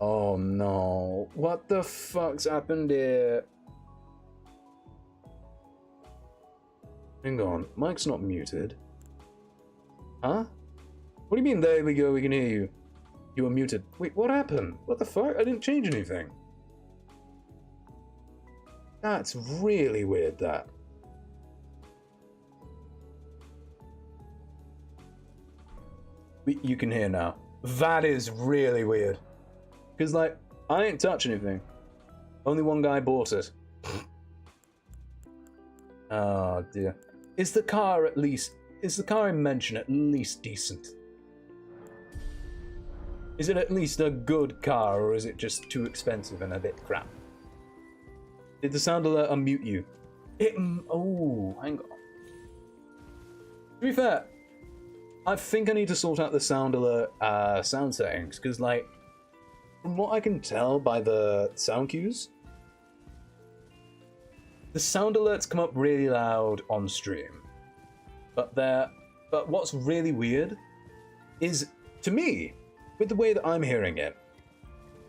Oh no. What the fuck's happened here? Hang on. Mike's not muted. Huh? What do you mean, there we go, we can hear you? You were muted. Wait, what happened? What the fuck? I didn't change anything. That's really weird, that. You can hear now. That is really weird. Because, like, I ain't touch anything. Only one guy bought it. Oh, dear. Is the car I mention at least decent? Is it at least a good car, or is it just too expensive and a bit crap? Did the sound alert unmute you? Oh, hang on. To be fair, I think I need to sort out the sound alert sound settings, because, like, from what I can tell by the sound cues, the sound alerts come up really loud on stream. But what's really weird is, to me, with the way that I'm hearing it,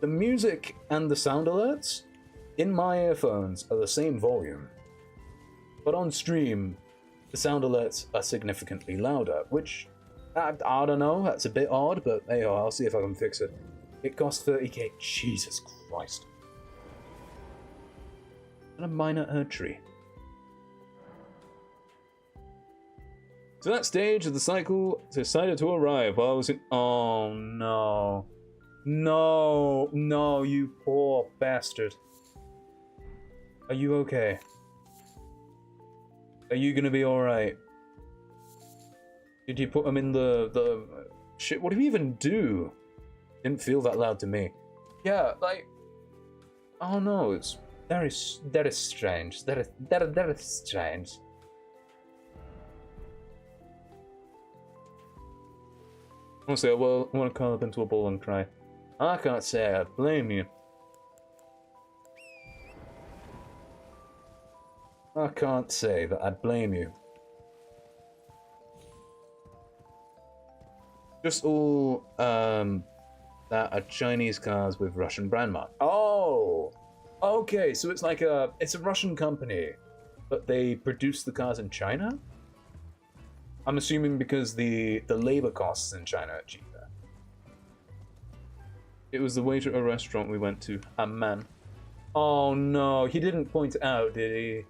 the music and the sound alerts in my earphones are the same volume. But on stream, the sound alerts are significantly louder, which, I don't know, that's a bit odd, but hey, I'll see if I can fix it. It costs 30k. Jesus Christ. And a minor Erdtree. So that stage of the cycle decided to arrive while I was in... Oh no. No, no, you poor bastard. Are you okay? Are you gonna be alright? Did you put him in the shit? What do you even do? Didn't feel that loud to me. Yeah, like, oh no, it's that is strange. That is strange. Honestly, I want to curl up into a ball and cry. I can't say I blame you. I can't say that I blame you. Just all that are Chinese cars with Russian brand mark. Oh, okay. So it's like it's a Russian company, but they produce the cars in China. I'm assuming because the labor costs in China are cheaper. It was the waiter at a restaurant we went to. A man. Oh no, he didn't point it out, did he?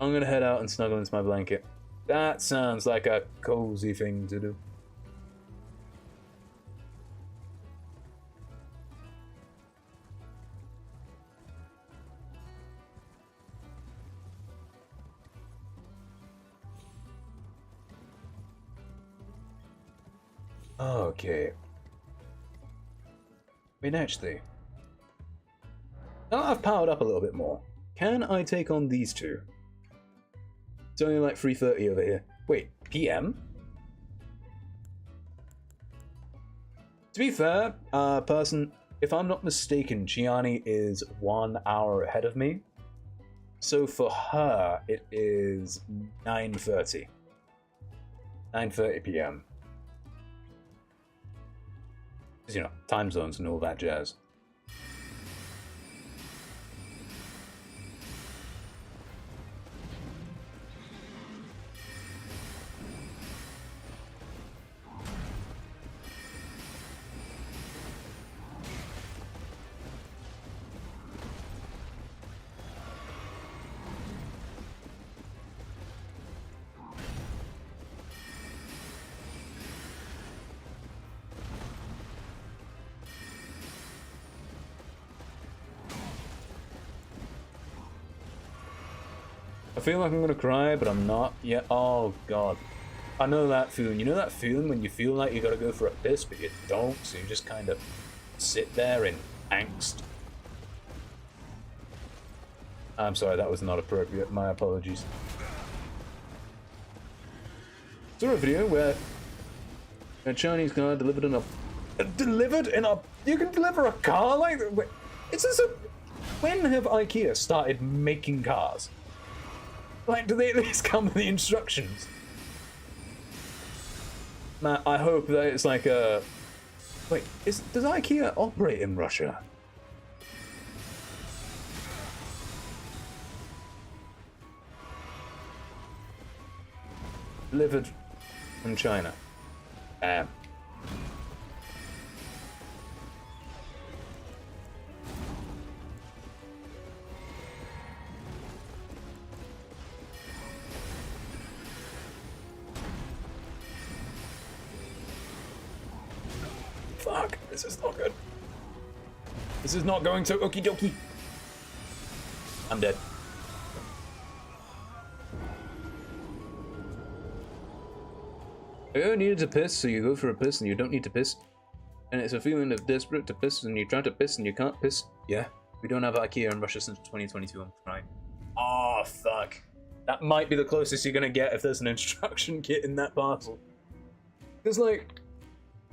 I'm gonna head out and snuggle into my blanket. That sounds like a cozy thing to do. Okay. Wait, actually, now that I've powered up a little bit more, can I take on these two? It's only like 3:30 over here. Wait, PM? To be fair, person, if I'm not mistaken, Gianni is 1 hour ahead of me. So for her, it is 9:30. 9:30 PM. You know, time zones and all that jazz. I feel like I'm gonna cry, but I'm not yet. Oh god. I know that feeling. You know that feeling when you feel like you gotta go for a piss, but you don't, so you just kind of sit there in angst. I'm sorry, that was not appropriate. My apologies. Saw a video where a Chinese car delivered in a... You can deliver a car like that? It's just a... When have IKEA started making cars? Like, do they at least come with the instructions? Matt, I hope that it's like a... Wait, does IKEA operate in Russia? Delivered from China. Fuck, this is not good. This is not going so okie dokie. I'm dead. You needed to piss, so you go for a piss and you don't need to piss. And it's a feeling of desperate to piss and you try to piss and you can't piss. Yeah, we don't have IKEA in Russia since 2022, I'm trying. Oh, fuck. That might be the closest you're gonna get if there's an instruction kit in that parcel. Because, like,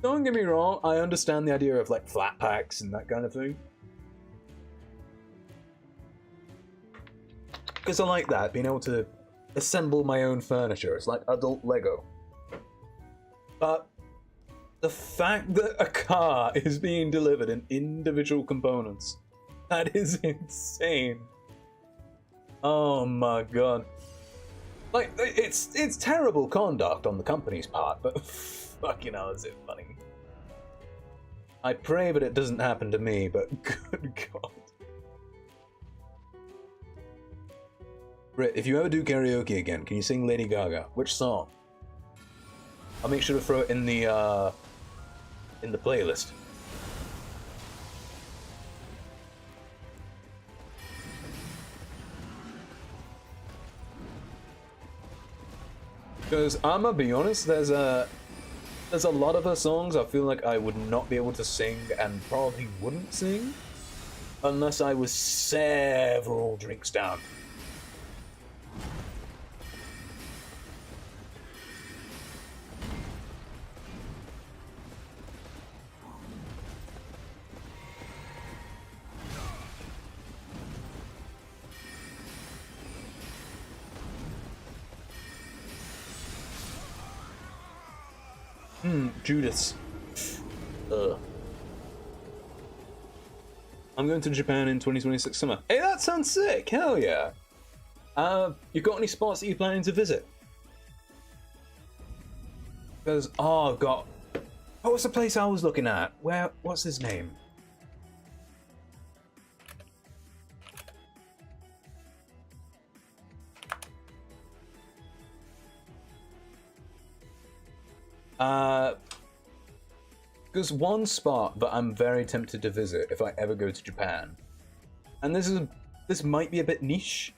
don't get me wrong, I understand the idea of, like, flat packs and that kind of thing. Because I like that, being able to assemble my own furniture. It's like adult Lego. But the fact that a car is being delivered in individual components, that is insane. Oh my god. Like, it's terrible conduct on the company's part, but fucking hell, is it funny. I pray that it doesn't happen to me, but good god. Britt, if you ever do karaoke again, can you sing Lady Gaga? Which song? I'll make sure to throw it in the playlist. Because I'm gonna be honest, there's a lot of her songs I feel like I would not be able to sing and probably wouldn't sing unless I was several drinks down. Judas. I'm going to Japan in 2026 summer. Hey, that sounds sick! Hell yeah! You got any spots that you're planning to visit? Because, oh god, what was the place I was looking at? What's his name? There's one spot that I'm very tempted to visit if I ever go to Japan. And this might be a bit niche.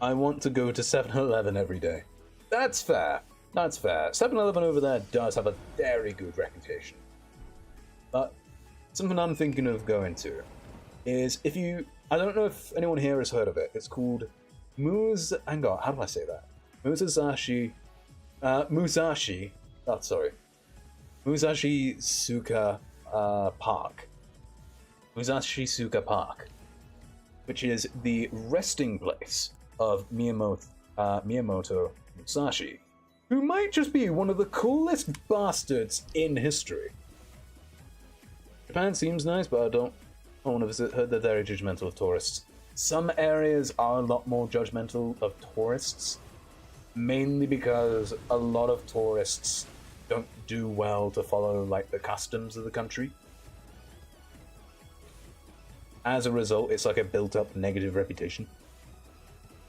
I want to go to 7-Eleven every day. That's fair. That's fair. 7-Eleven over there does have a very good reputation. But something I'm thinking of going to is I don't know if anyone here has heard of it. It's called hang on, how do I say that? Musashi Suka Park. Musashi Suka Park, which is the resting place of Miyamoto Musashi, who might just be one of the coolest bastards in history. Japan seems nice, but I don't want to visit. Heard they're very judgmental of tourists. Some areas are a lot more judgmental of tourists, mainly because a lot of tourists don't do well to follow like the customs of the country. As a result, it's like a built-up negative reputation.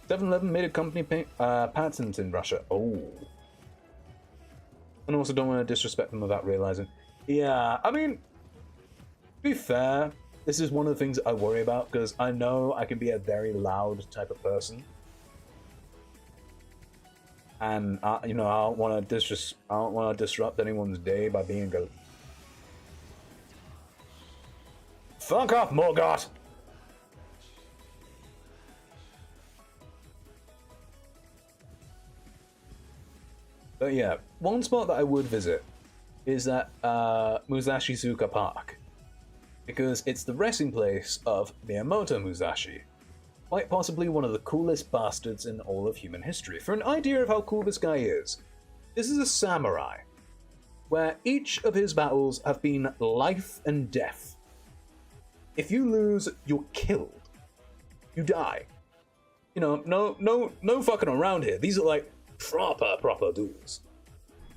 7-Eleven made a company patent in Russia. Oh. And also don't want to disrespect them without realizing. Yeah, I mean, to be fair, this is one of the things I worry about because I know I can be a very loud type of person. And I don't want to disrupt anyone's day by being a fuck off, Morgoth. But yeah, one spot that I would visit is that Musashi Suka Park, because it's the resting place of Miyamoto Musashi. Quite possibly one of the coolest bastards in all of human history. For an idea of how cool this guy is, this is a samurai, where each of his battles have been life and death. If you lose, you're killed. You die. You know, no fucking around here. These are like proper duels.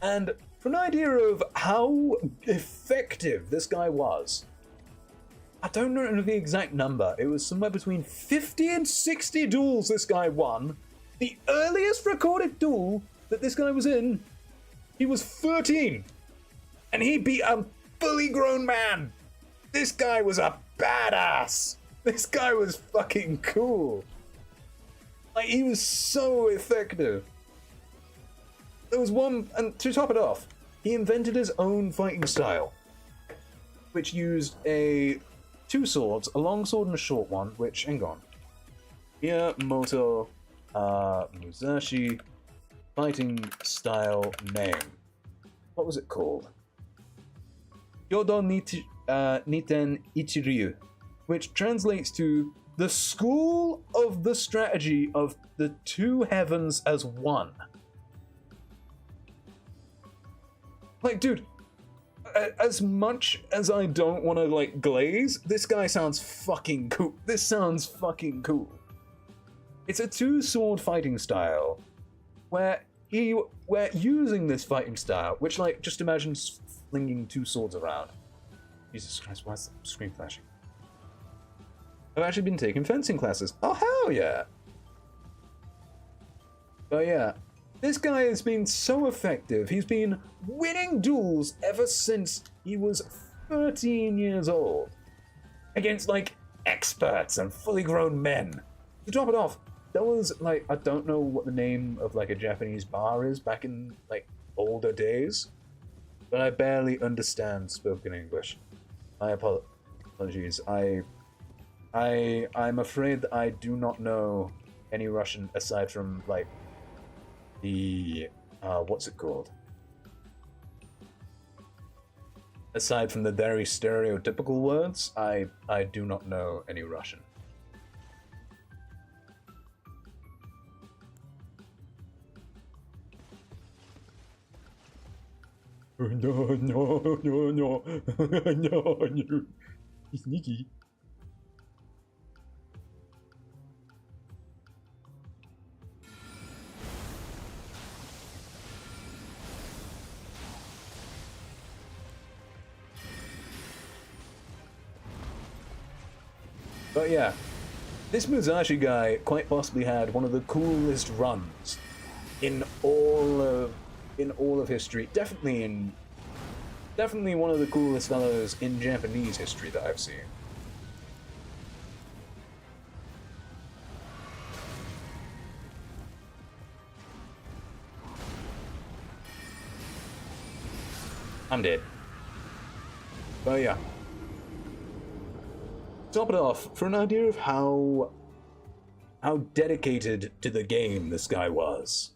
And for an idea of how effective this guy was, I don't know the exact number. It was somewhere between 50 and 60 duels this guy won. The earliest recorded duel that this guy was in, he was 13. And he beat a fully grown man. This guy was a badass. This guy was fucking cool. Like, he was so effective. There was one, and to top it off, he invented his own fighting style, which used two swords, a long sword and a short one, which, hang on. Miyamoto Musashi fighting style name. What was it called? Yodo Niten Ichiryu, which translates to the school of the strategy of the two heavens as one. Like, dude, as much as I don't want to, like, glaze, this guy sounds fucking cool. This sounds fucking cool. It's a two-sword fighting style where using this fighting style, which, like, just imagine flinging two swords around. Jesus Christ, why is the screen flashing? I've actually been taking fencing classes. Oh, hell yeah! But yeah, This guy has been so effective. He's been winning duels ever since he was 13 years old. Against, like, experts and fully grown men. To top it off, there was, like, I don't know what the name of, like, a Japanese bar is back in, like, older days. But I barely understand spoken English. My apologies. I'm afraid that I do not know any Russian aside from, like, the, what's it called? Aside from the very stereotypical words, I do not know any Russian. No. He's sneaky. But yeah, this Musashi guy quite possibly had one of the coolest runs in all of history. Definitely one of the coolest fellows in Japanese history that I've seen. I'm dead. But yeah. Top it off, for an idea of how dedicated to the game this guy was.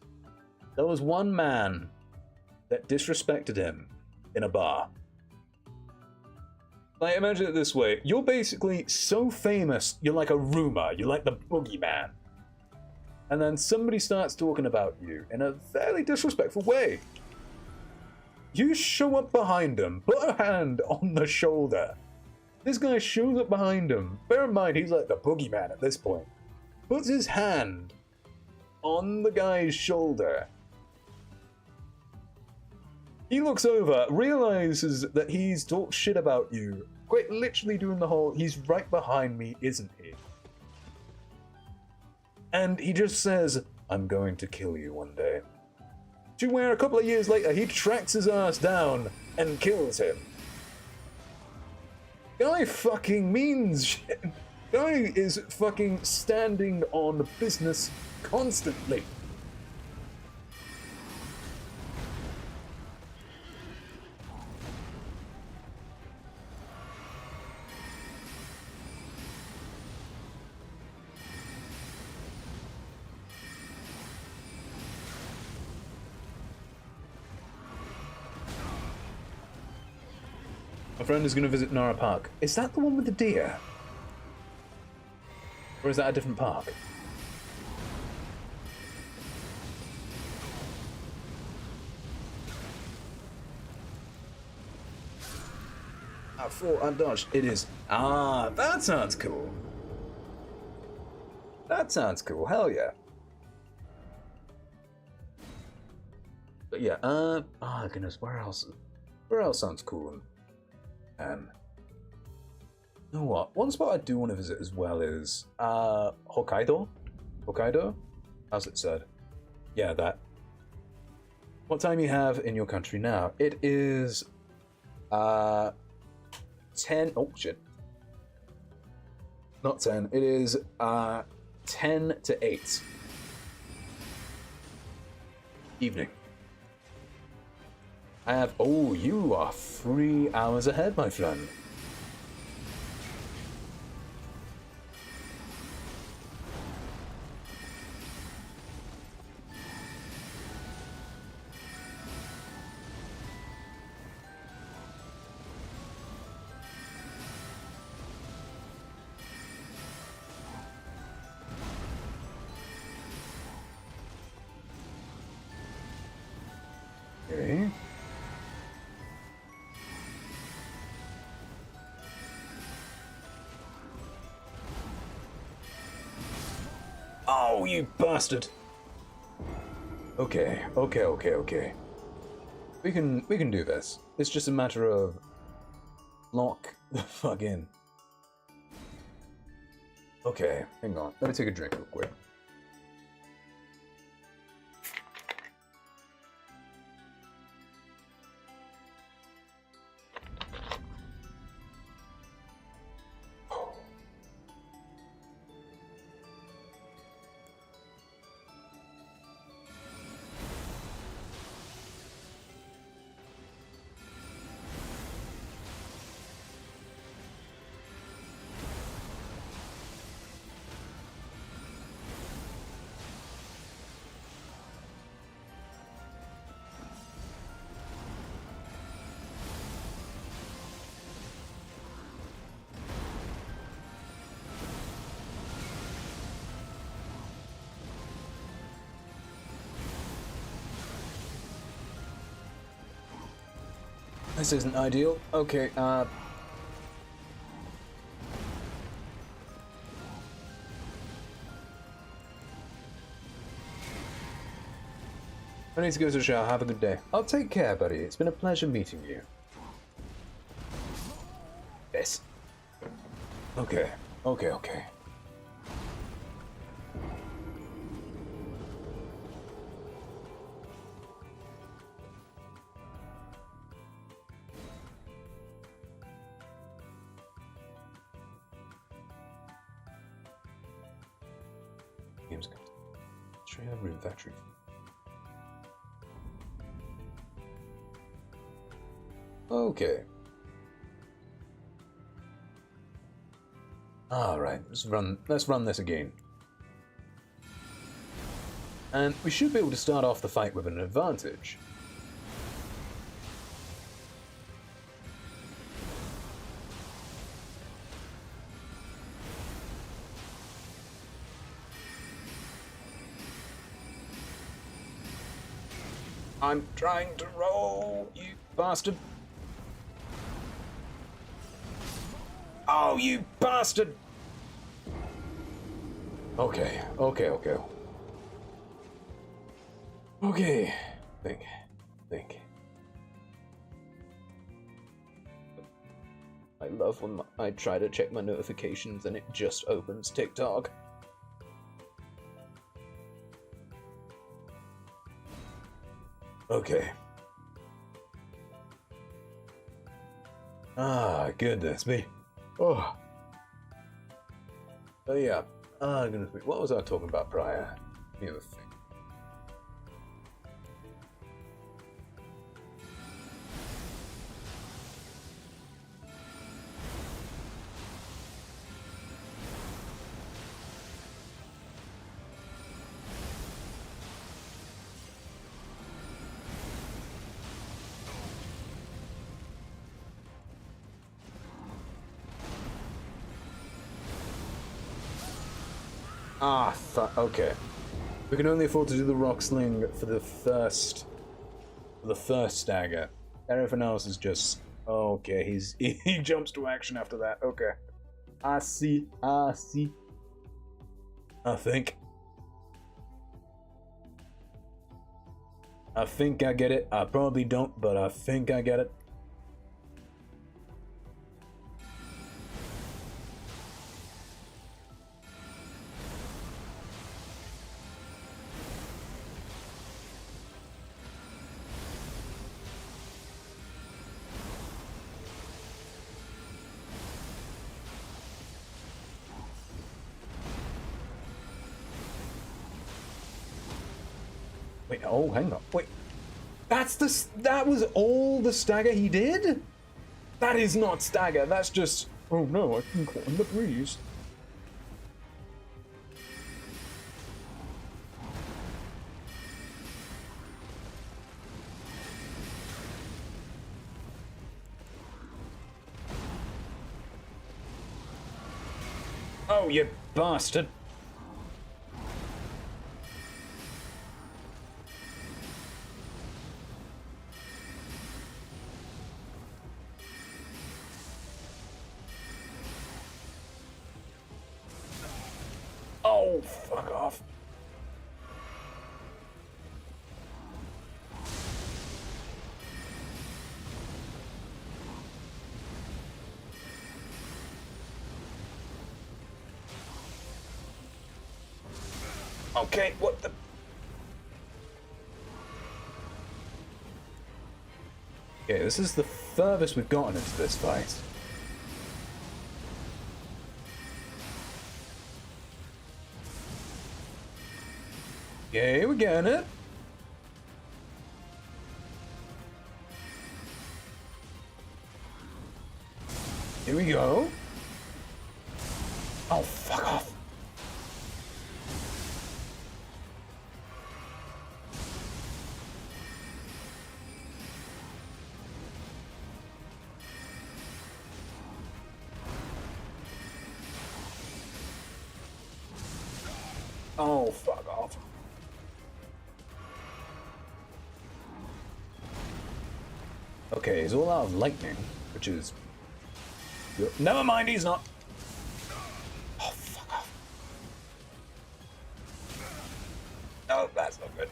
There was one man that disrespected him in a bar. Like, imagine it this way. You're basically so famous, you're like a rumor, you're like the boogeyman. And then somebody starts talking about you in a fairly disrespectful way. You show up behind him, put a hand on the shoulder. This guy shows up behind him. Bear in mind, he's like the boogeyman at this point. Puts his hand on the guy's shoulder. He looks over, realizes that he's talked shit about you. Quite literally doing the whole, he's right behind me, isn't he? And he just says, I'm going to kill you one day. To where a couple of years later, he tracks his ass down and kills him. Guy fucking means shit. Guy is fucking standing on business constantly. My friend is going to visit Nara Park. Is that the one with the deer? Or is that a different park? I dodged. It is. Ah, that sounds cool. That sounds cool. Hell yeah. But yeah, goodness, where else sounds cool? You know what? One spot I do want to visit as well is Hokkaido. Hokkaido? How's it said? Yeah, that. What time you have in your country now? It is 10. Oh shit. Not 10. It is 10 to 8. Evening. I have. Oh, you are 3 hours ahead, my friend. Okay. Oh, you bastard! Okay. We can do this. It's just a matter of lock the fuck in. Okay, hang on. Let me take a drink real quick. This isn't ideal. Okay, I need to go to the shower. Have a good day. I'll take care, buddy. It's been a pleasure meeting you. Yes. Okay. Okay. Games come. Straight out room factory. Okay. Alright, let's run this again. And we should be able to start off the fight with an advantage. I'm trying to roll, you bastard. Oh, you bastard! Okay. Think. I love when I try to check my notifications and it just opens TikTok. Okay. Ah, goodness me. Oh. Oh yeah. Goodness me. What was I talking about prior? The other thing. Ah, okay. We can only afford to do the rock sling for the first stagger. Everything else is just okay. He jumps to action after that. Okay, I see. I think I get it. I probably don't, but I think I get it. Wait, oh, hang on. Wait. That was all the stagger he did? That is not stagger, that's just... Oh no, I can climb the breeze. Oh, you bastard. Oh, fuck off. Okay, what the... Okay, this is the furthest we've gotten into this fight. Okay, we're getting it. Here we go. Oh, fuck off. Oh, fuck off. Okay, he's all out of lightning, which is... Never mind, he's not. Oh, fuck off. No, that's not good.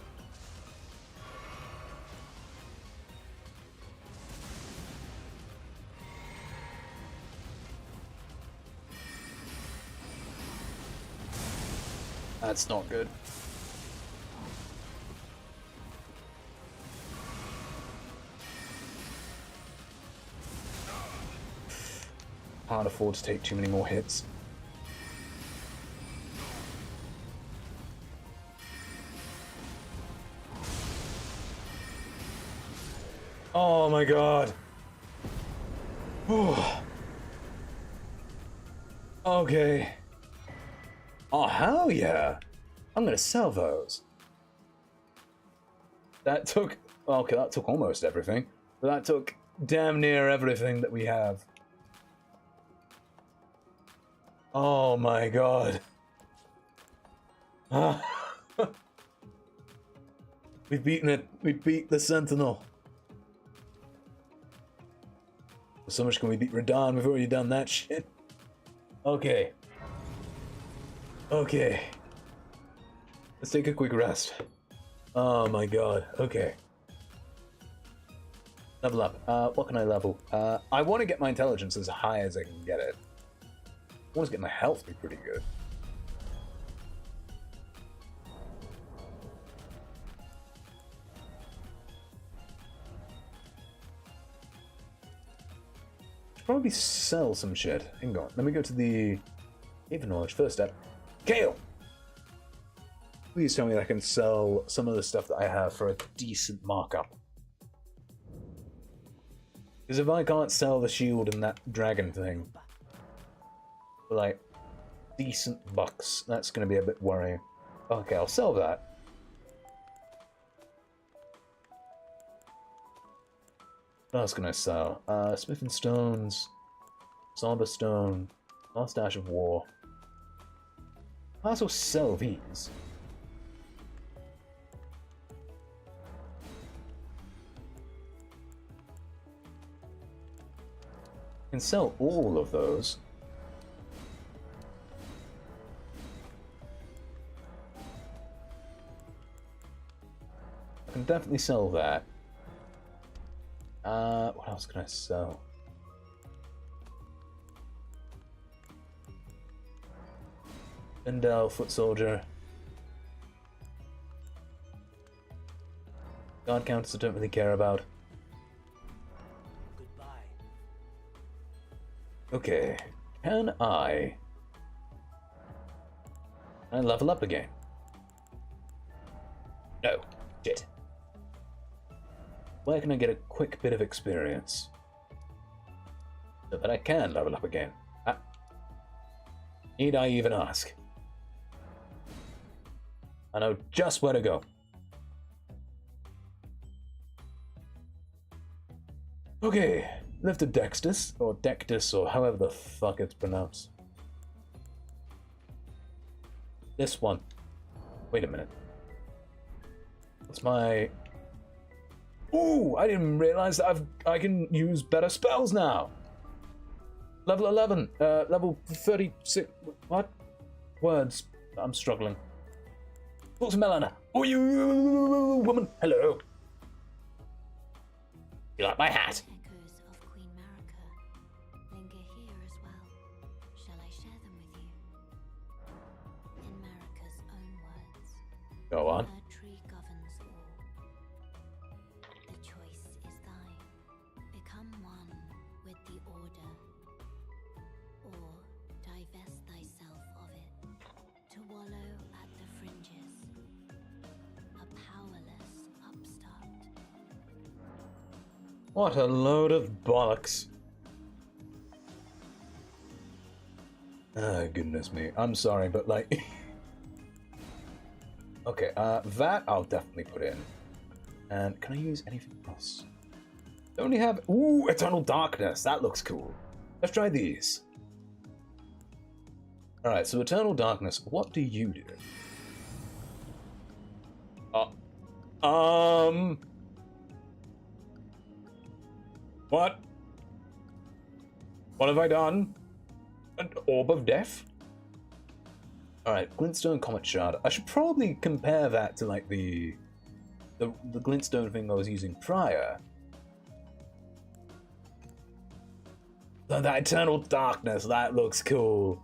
That's not good. Can't afford to take too many more hits. Oh my god. Okay. Oh, hell yeah. I'm gonna sell those. That took... Okay, that took almost everything. But that took damn near everything that we have. Oh my god. We've beaten it. We beat the Sentinel. So much can we beat Radahn? We've already done that shit. Okay. Okay. Let's take a quick rest. Oh my god. Okay. Level up. What can I level? I want to get my intelligence as high as I can get it. I want to get my health to be pretty good. Should probably sell some shit. Hang on. Let me go to the Even Knowledge. First step. Kale! Please tell me that I can sell some of the stuff that I have for a decent markup. Because if I can't sell the shield and that dragon thing for like decent bucks, that's going to be a bit worrying. Okay, I'll sell that. What else can I sell? Smith and Stones, Somber Stone, Last Ash of War. I also sell these. I can sell all of those. I can definitely sell that. What else can I sell? Bendel, Foot Soldier. Guard counters I don't really care about. Okay, can I level up again? No, shit. Where can I get a quick bit of experience so that I can level up again? Need I even ask? I know just where to go. Okay. Lift a Dextus, or Dectus, or however the fuck it's pronounced. This one. Wait a minute. What's my... Ooh, I didn't realize that I can use better spells now. Level 11, level 36... What? Words. I'm struggling. What's Melana? Oh, you woman. Hello. You like my hat? Go on. Her tree governs all. The choice is thine. Become one with the order, or divest thyself of it, to wallow at the fringes, a powerless upstart. What a load of bollocks. Ah, goodness me. I'm sorry, but like... Okay, that I'll definitely put in. And can I use anything else? I only have... Ooh, Eternal Darkness. That looks cool. Let's try these. Alright, so Eternal Darkness, what do you do? What? What have I done? An orb of death? Alright, glintstone comet shard. I should probably compare that to like the glintstone thing I was using prior. That eternal darkness, that looks cool.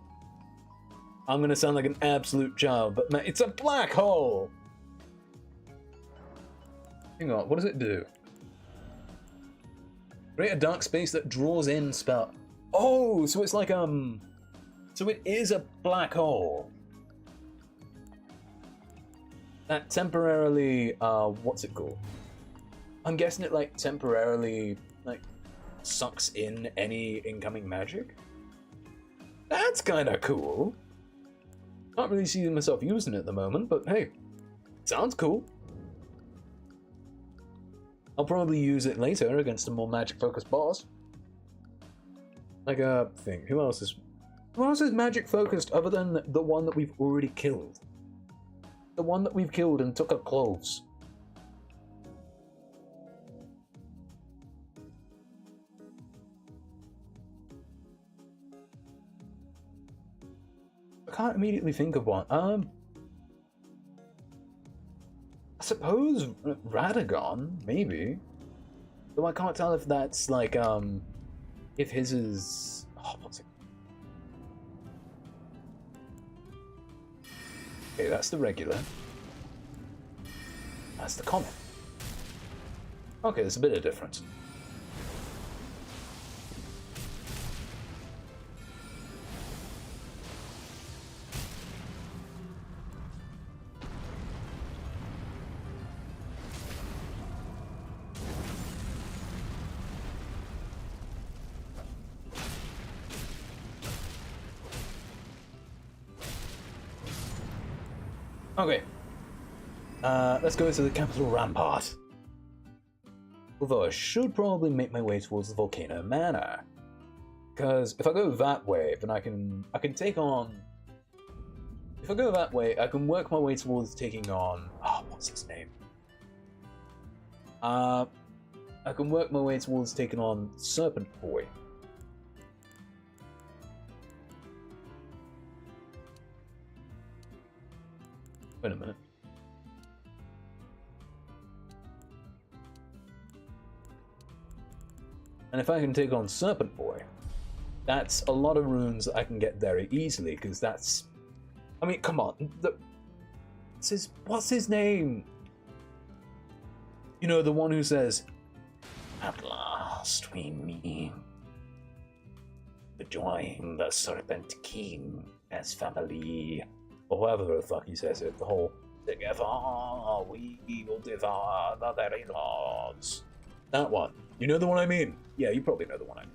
I'm gonna sound like an absolute child, but man, it's a black hole! Hang on, what does it do? Create a dark space that draws in spell. Oh, so it's like, so it is a black hole. That temporarily, what's it called? I'm guessing it, like, temporarily, like, sucks in any incoming magic? That's kinda cool. Can't really see myself using it at the moment, but hey, sounds cool. I'll probably use it later against a more magic-focused boss. Like a thing. Who else is magic-focused other than the one that we've already killed? The one that we've killed and took our clothes. I can't immediately think of one. I suppose Radahn, maybe. Though I can't tell if that's like, if his is... Oh, what's it? Okay, that's the regular. That's the comet. Okay, there's a bit of difference. Okay. Let's go to the capital rampart. Although I should probably make my way towards the volcano manor. Because if I go that way, then I can take on... If I go that way, I can work my way towards taking on... Oh, what's his name? I can work my way towards taking on Serpent Boy. Wait a minute. And if I can take on Serpent Boy, that's a lot of runes I can get very easily, because that's... I mean, come on. What's his name? You know, the one who says, "At last we meet, join the Serpent King as family." Or however the fuck he says it, the whole "together we will devour the very lords." That one. You know the one I mean? Yeah, you probably know the one I mean.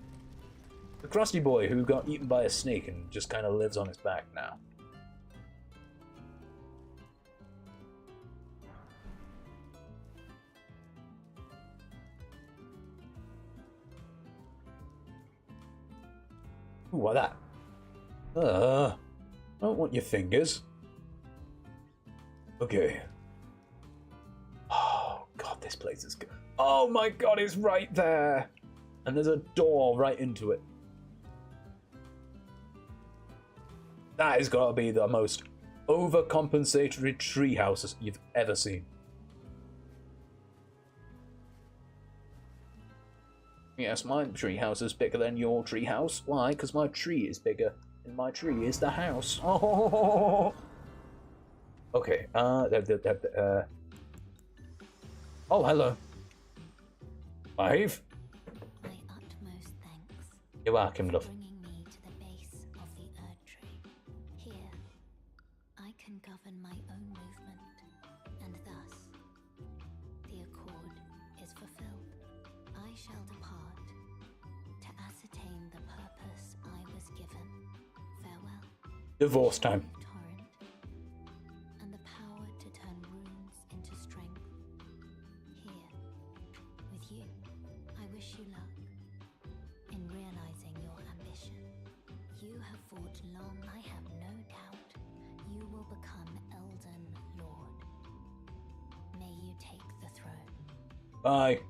The crusty boy who got eaten by a snake and just kind of lives on his back now. Ooh, what that? I don't want your fingers. Okay. Oh god, this place is good. Oh my god, it's right there! And there's a door right into it. That has got to be the most overcompensatory treehouse you've ever seen. Yes, my treehouse is bigger than your treehouse. Why? Because my tree is bigger, and my tree is the house. Oh. Okay. Oh, hello. Maeve. My utmost thanks. You're welcome, love. Bringing me to the base of the Erd Tree. Here, I can govern my own movement, and thus, the accord is fulfilled. I shall depart to ascertain the purpose I was given. Farewell. Divorce time. Torrent, and the power to turn runes into strength. Here, with you, I wish you luck in realizing your ambition. You have fought long. I have no doubt you will become Elden Lord. May you take the throne. Bye.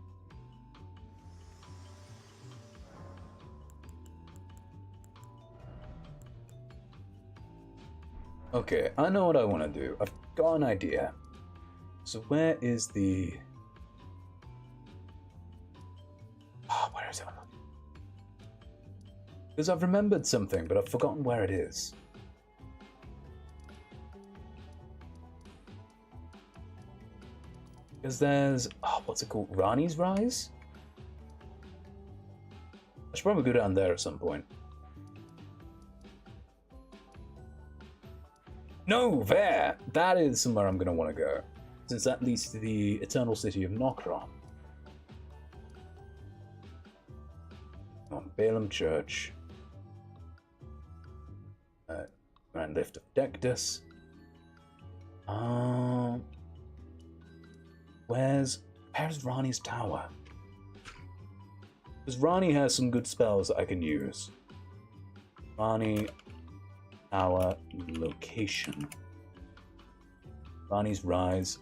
Okay, I know what I want to do. I've got an idea. So where is the... Oh, where is it? Because I've remembered something, but I've forgotten where it is. Because there's... Oh, what's it called? Rani's Rise? I should probably go down there at some point. No, there! That is somewhere I'm going to want to go. Since that leads to the Eternal City of Nokron. On Balaam Church. Grand Lift of Dectus. Where's Rani's Tower? Because Rani has some good spells that I can use. Rani Tower location. Rani's Rise.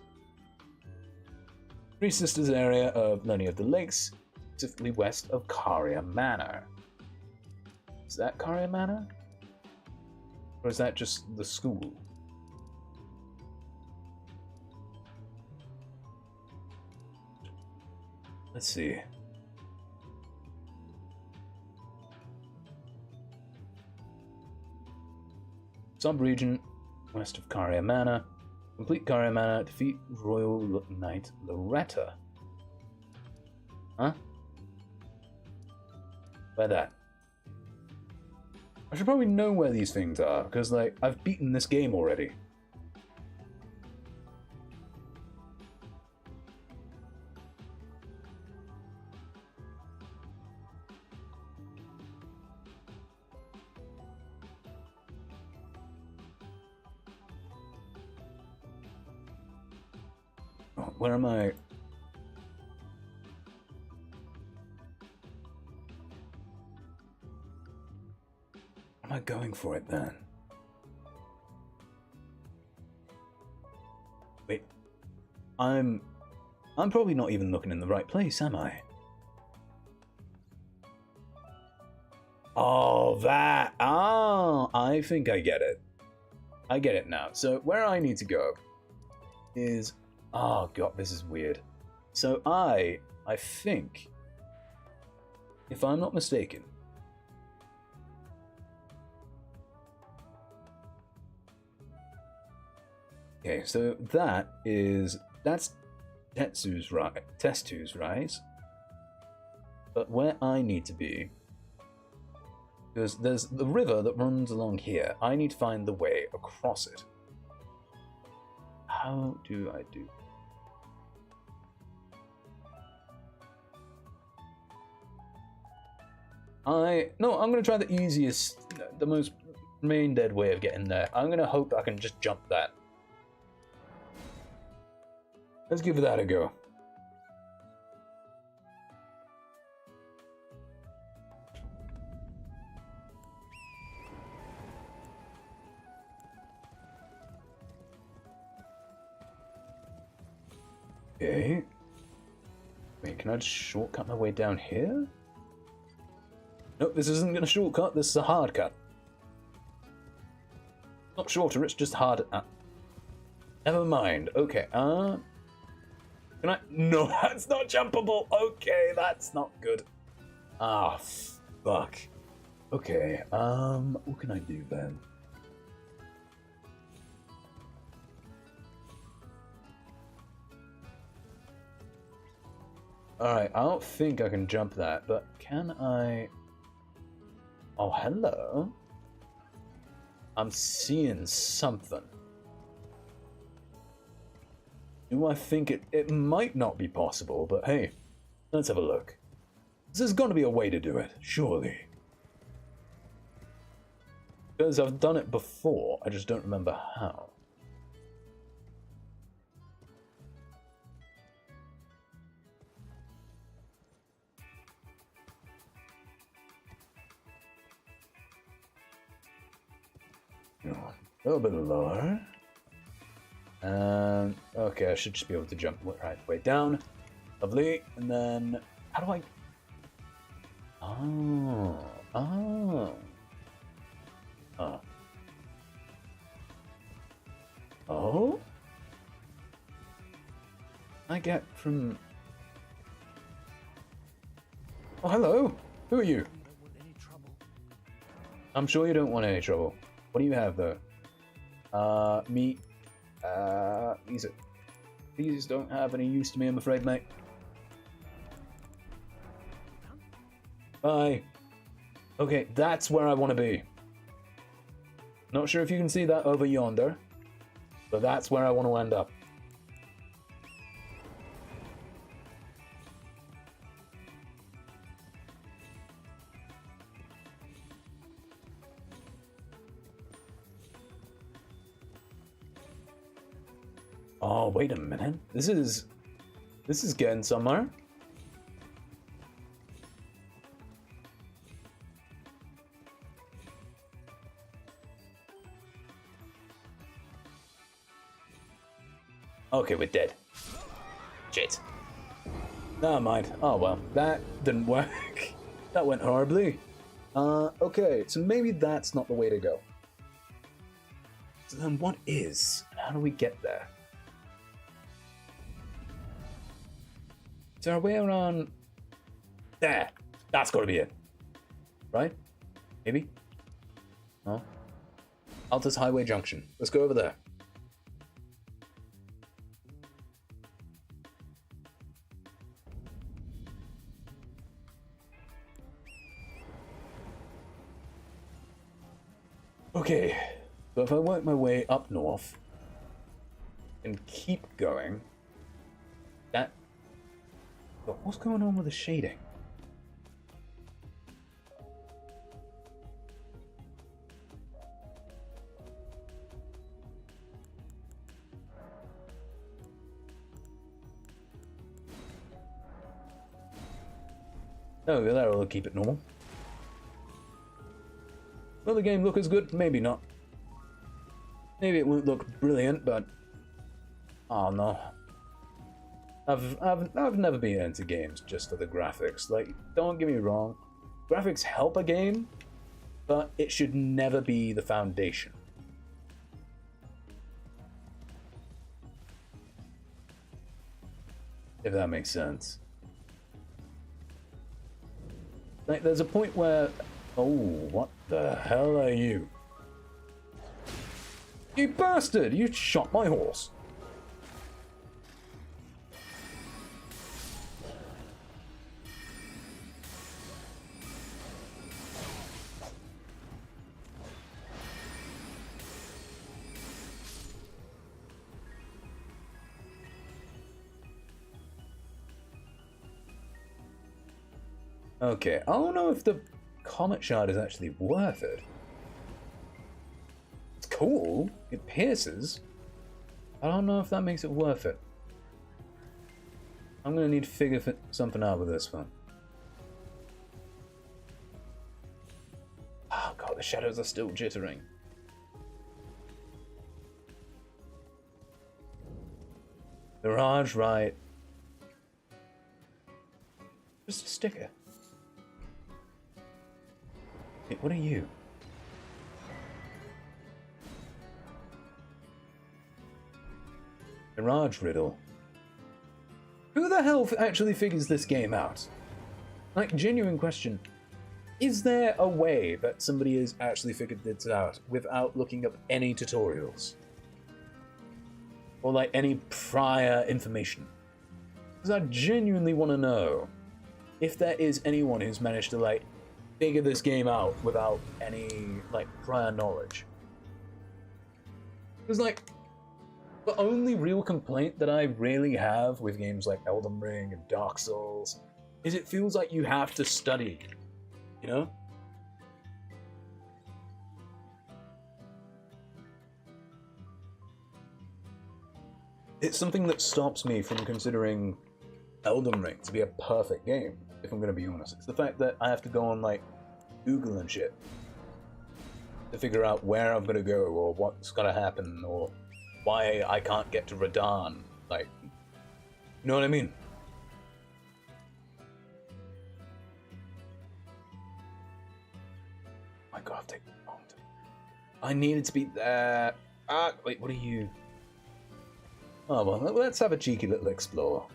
Three Sisters area of Learning of the Lakes, specifically west of Karia Manor. Is that Karia Manor? Or is that just the school? Let's see. Sub-region west of Karia Manor. Complete Karia Manor, defeat Royal Knight Loretta. Huh? Where that? I should probably know where these things are, because, like, I've beaten this game already. Oh, where am I? Am I going for it then? Wait, I'm probably not even looking in the right place, am I? Oh, that. Ah, I think I get it. I get it now. So where I need to go is... Oh god, this is weird. So I think, if I'm not mistaken, okay, so that's Testu's Rise. But where I need to be, because there's the river that runs along here, I need to find the way across it. How do I do? No, I'm gonna try the easiest, the most main dead way of getting there. I'm gonna hope I can just jump that. Let's give that a go. Okay. Wait, can I just shortcut my way down here? Nope, this isn't gonna shortcut, this is a hard cut. Not shorter, it's just harder. Never mind. Okay, can I? No, that's not jumpable. Okay, that's not good. Ah, fuck. Okay, what can I do then? Alright, I don't think I can jump that, but can I... Oh, hello. I'm seeing something. Do I think it might not be possible, but hey, let's have a look. There's got to be a way to do it, surely. Because I've done it before, I just don't remember how. A little bit lower. Okay, I should just be able to jump right way down. Lovely. And then, how do I... Oh. get from... Oh, hello! Who are you? I'm sure you don't want any trouble. What do you have, though? Meat. These don't have any use to me, I'm afraid, mate. Bye. Okay, that's where I want to be. Not sure if you can see that over yonder, but that's where I want to end up. Oh, wait a minute. This is getting somewhere. Okay, we're dead. Shit. Never mind. Oh well, that didn't work. That went horribly. Okay, so maybe that's not the way to go. So then what is? How do we get there? Is there a way around? There! That's gotta be it. Right? Maybe? No? Altus Highway Junction. Let's go over there. Okay, so if I work my way up north and keep going, that... But what's going on with the shading? Oh, that'll keep it normal. Will the game look as good? Maybe not. Maybe it won't look brilliant, but... Oh no. I've never been into games just for the graphics. Like, don't get me wrong. Graphics help a game, but it should never be the foundation. If that makes sense. Like, there's a point where... Oh, what the hell are you? You bastard! You shot my horse! Okay, I don't know if the Comet Shard is actually worth it. It's cool, it pierces. I don't know if that makes it worth it. I'm gonna need to figure something out with this one. Oh god, the shadows are still jittering. Mirage, right. Just a sticker. Wait, what are you? Mirage Riddle. Who the hell actually figures this game out? Like, genuine question. Is there a way that somebody has actually figured this out without looking up any tutorials? Or like any prior information? Because I genuinely want to know if there is anyone who's managed to like figure this game out without any like prior knowledge. Because like the only real complaint that I really have with games like Elden Ring and Dark Souls is it feels like you have to study, you know? It's something that stops me from considering Elden Ring to be a perfect game. If I'm gonna be honest, it's the fact that I have to go on like Google and shit to figure out where I'm gonna go or what's gonna happen or why I can't get to Radahn. Like, you know what I mean? My god, take a moment. I needed to be there. Ah, wait, what are you? Oh well, let's have a cheeky little explore.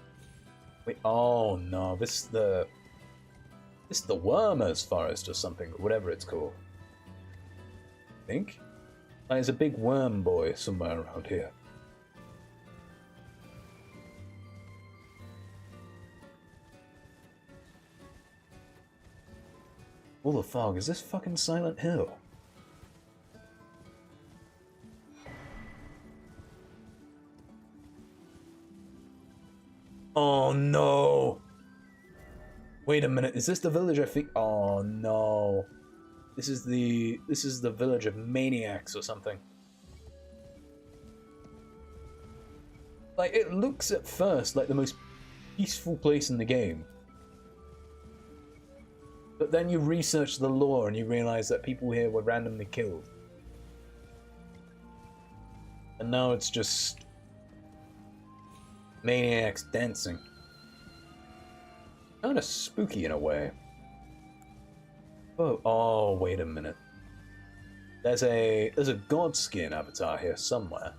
Wait, oh no, this is the Wormers Forest or something, whatever it's called. I think. There's a big worm boy somewhere around here. All the fog, is this fucking Silent Hill? Oh no! Wait a minute, is this the village I think? Oh no. This is the village of maniacs or something. Like, it looks at first like the most peaceful place in the game. But then you research the lore and you realize that people here were randomly killed. And now it's just maniacs dancing. Kind of spooky in a way. Oh, wait a minute. There's a god skin avatar here somewhere.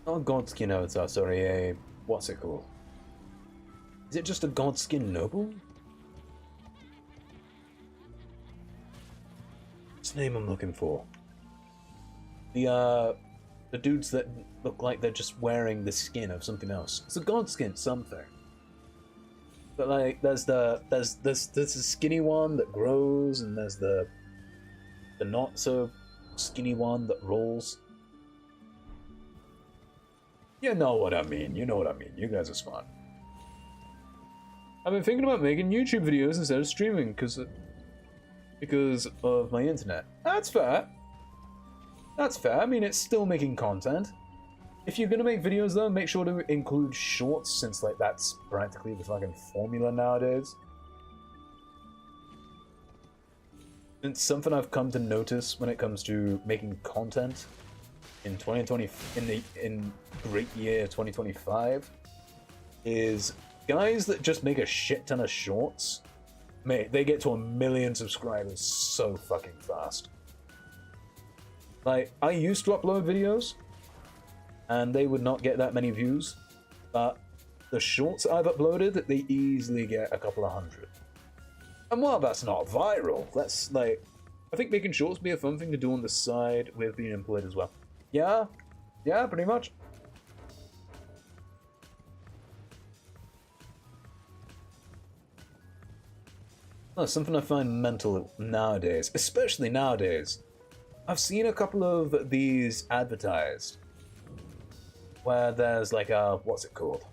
Not a god skin avatar, sorry, what's it called? Is it just a god skin noble? What's the name I'm looking for? The dudes that look like they're just wearing the skin of something else. It's a god skin something. But like, there's a skinny one that grows, and there's the not so skinny one that rolls. You know what I mean. You know what I mean. You guys are smart. I've been thinking about making YouTube videos instead of streaming because of my internet. That's fair. That's fair. I mean, it's still making content. If you're gonna make videos though, make sure to include shorts, since like that's practically the fucking formula nowadays. It's something I've come to notice when it comes to making content in 2020, in great year 2025, is guys that just make a shit ton of shorts, mate, they get to 1 million subscribers so fucking fast. Like, I used to upload videos, and they would not get that many views, but the shorts I've uploaded, they easily get a couple of hundred. And while that's not viral, that's like, I think making shorts would be a fun thing to do on the side with being employed as well. Yeah, pretty much. Oh, something I find mental nowadays, especially nowadays. I've seen a couple of these advertised where there's like a, what's it called?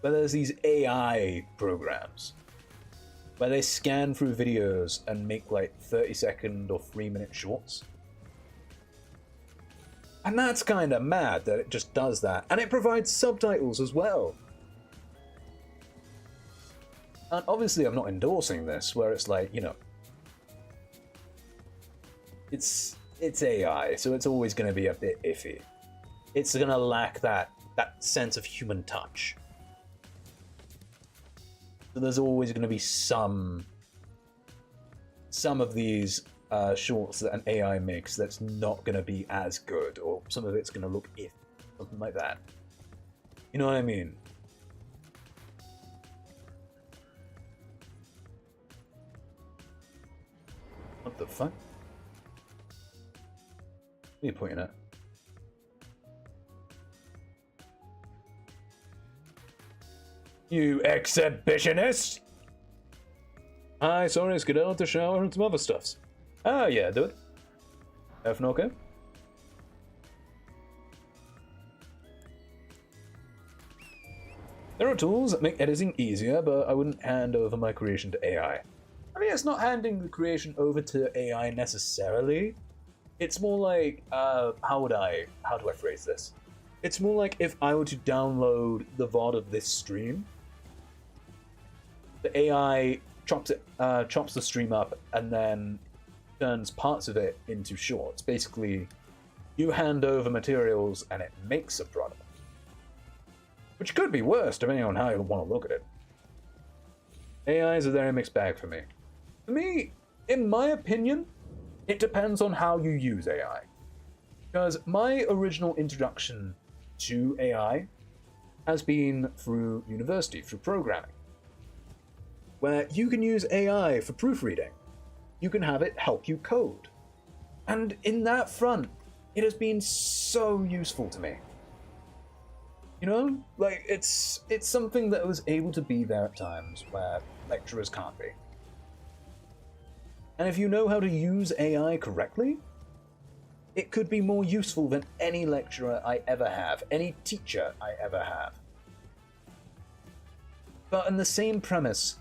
Where there's these AI programs where they scan through videos and make like 30-second or 3-minute shorts. And that's kind of mad that it just does that. And it provides subtitles as well. And obviously I'm not endorsing this, where it's like, you know, it's AI, so it's always going to be a bit iffy. It's going to lack that sense of human touch. So there's always going to be some of these shorts that an AI makes that's not going to be as good, or some of it's going to look iffy, something like that. You know what I mean? What the fuck? What are you pointing at? You exhibitionist! Hi, sorry, let's get out to shower and some other stuffs. Ah, yeah, do it. Everything okay? There are tools that make editing easier, but I wouldn't hand over my creation to AI. I mean, it's not handing the creation over to AI necessarily. It's more like, how do I phrase this? It's more like if I were to download the VOD of this stream, the AI chops the stream up and then turns parts of it into shorts. Basically, You hand over materials and it makes a product. Which could be worse, depending on how you want to look at it. AI is a very mixed bag for me. For me, in my opinion, it depends on how you use AI. Because my original introduction to AI has been through university, through programming, where you can use AI for proofreading. You can have it help you code. And in that front, it has been so useful to me. You know, like it's something that was able to be there at times where lecturers can't be. And if you know how to use AI correctly, it could be more useful than any lecturer I ever have, any teacher I ever have. But in the same premise,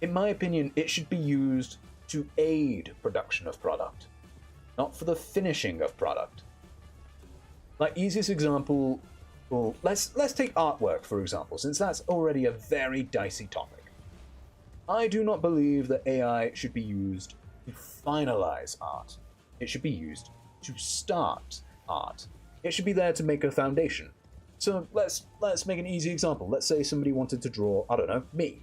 in my opinion, it should be used to aid production of product, not for the finishing of product. Like, easiest example, well, let's take artwork, for example, since that's already a very dicey topic. I do not believe that AI should be used to finalize art. It should be used to start art. It should be there to make a foundation. So let's make an easy example. Let's say somebody wanted to draw, I don't know, me.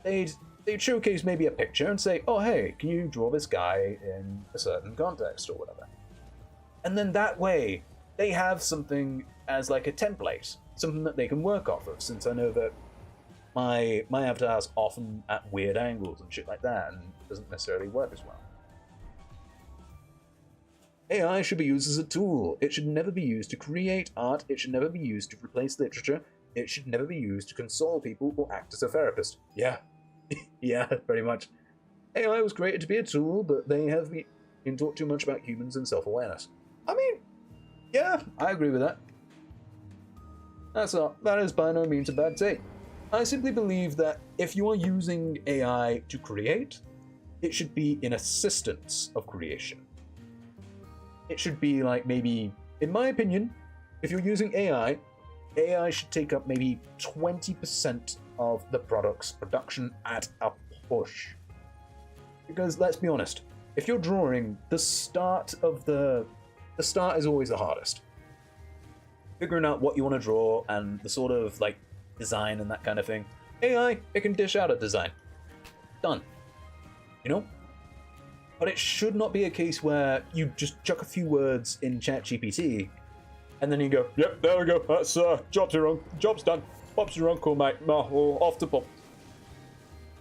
They'd showcase maybe a picture and say, oh hey, can you draw this guy in a certain context or whatever? And then that way, they have something as like a template, something that they can work off of, since I know that my avatar's often at weird angles and shit like that, and doesn't necessarily work as well. AI should be used as a tool. It should never be used to create art. It should never be used to replace literature. It should never be used to console people or act as a therapist. Yeah. Yeah, pretty much. AI was created to be a tool, but they have been taught too much about humans and self-awareness. I mean, yeah, I agree with that. That is by no means a bad take. I simply believe that if you are using AI to create, it should be in assistance of creation. It should be like maybe, in my opinion, if you're using AI should take up maybe 20% of the product's production at a push. Because let's be honest, if you're drawing, the start is always the hardest. Figuring out what you want to draw and the sort of like design and that kind of thing. AI, it can dish out a design. Done. You know? But it should not be a case where you just chuck a few words in ChatGPT and then you go, yep, there we go, that's job's done. Bob's your uncle, mate. Oh, off the pop.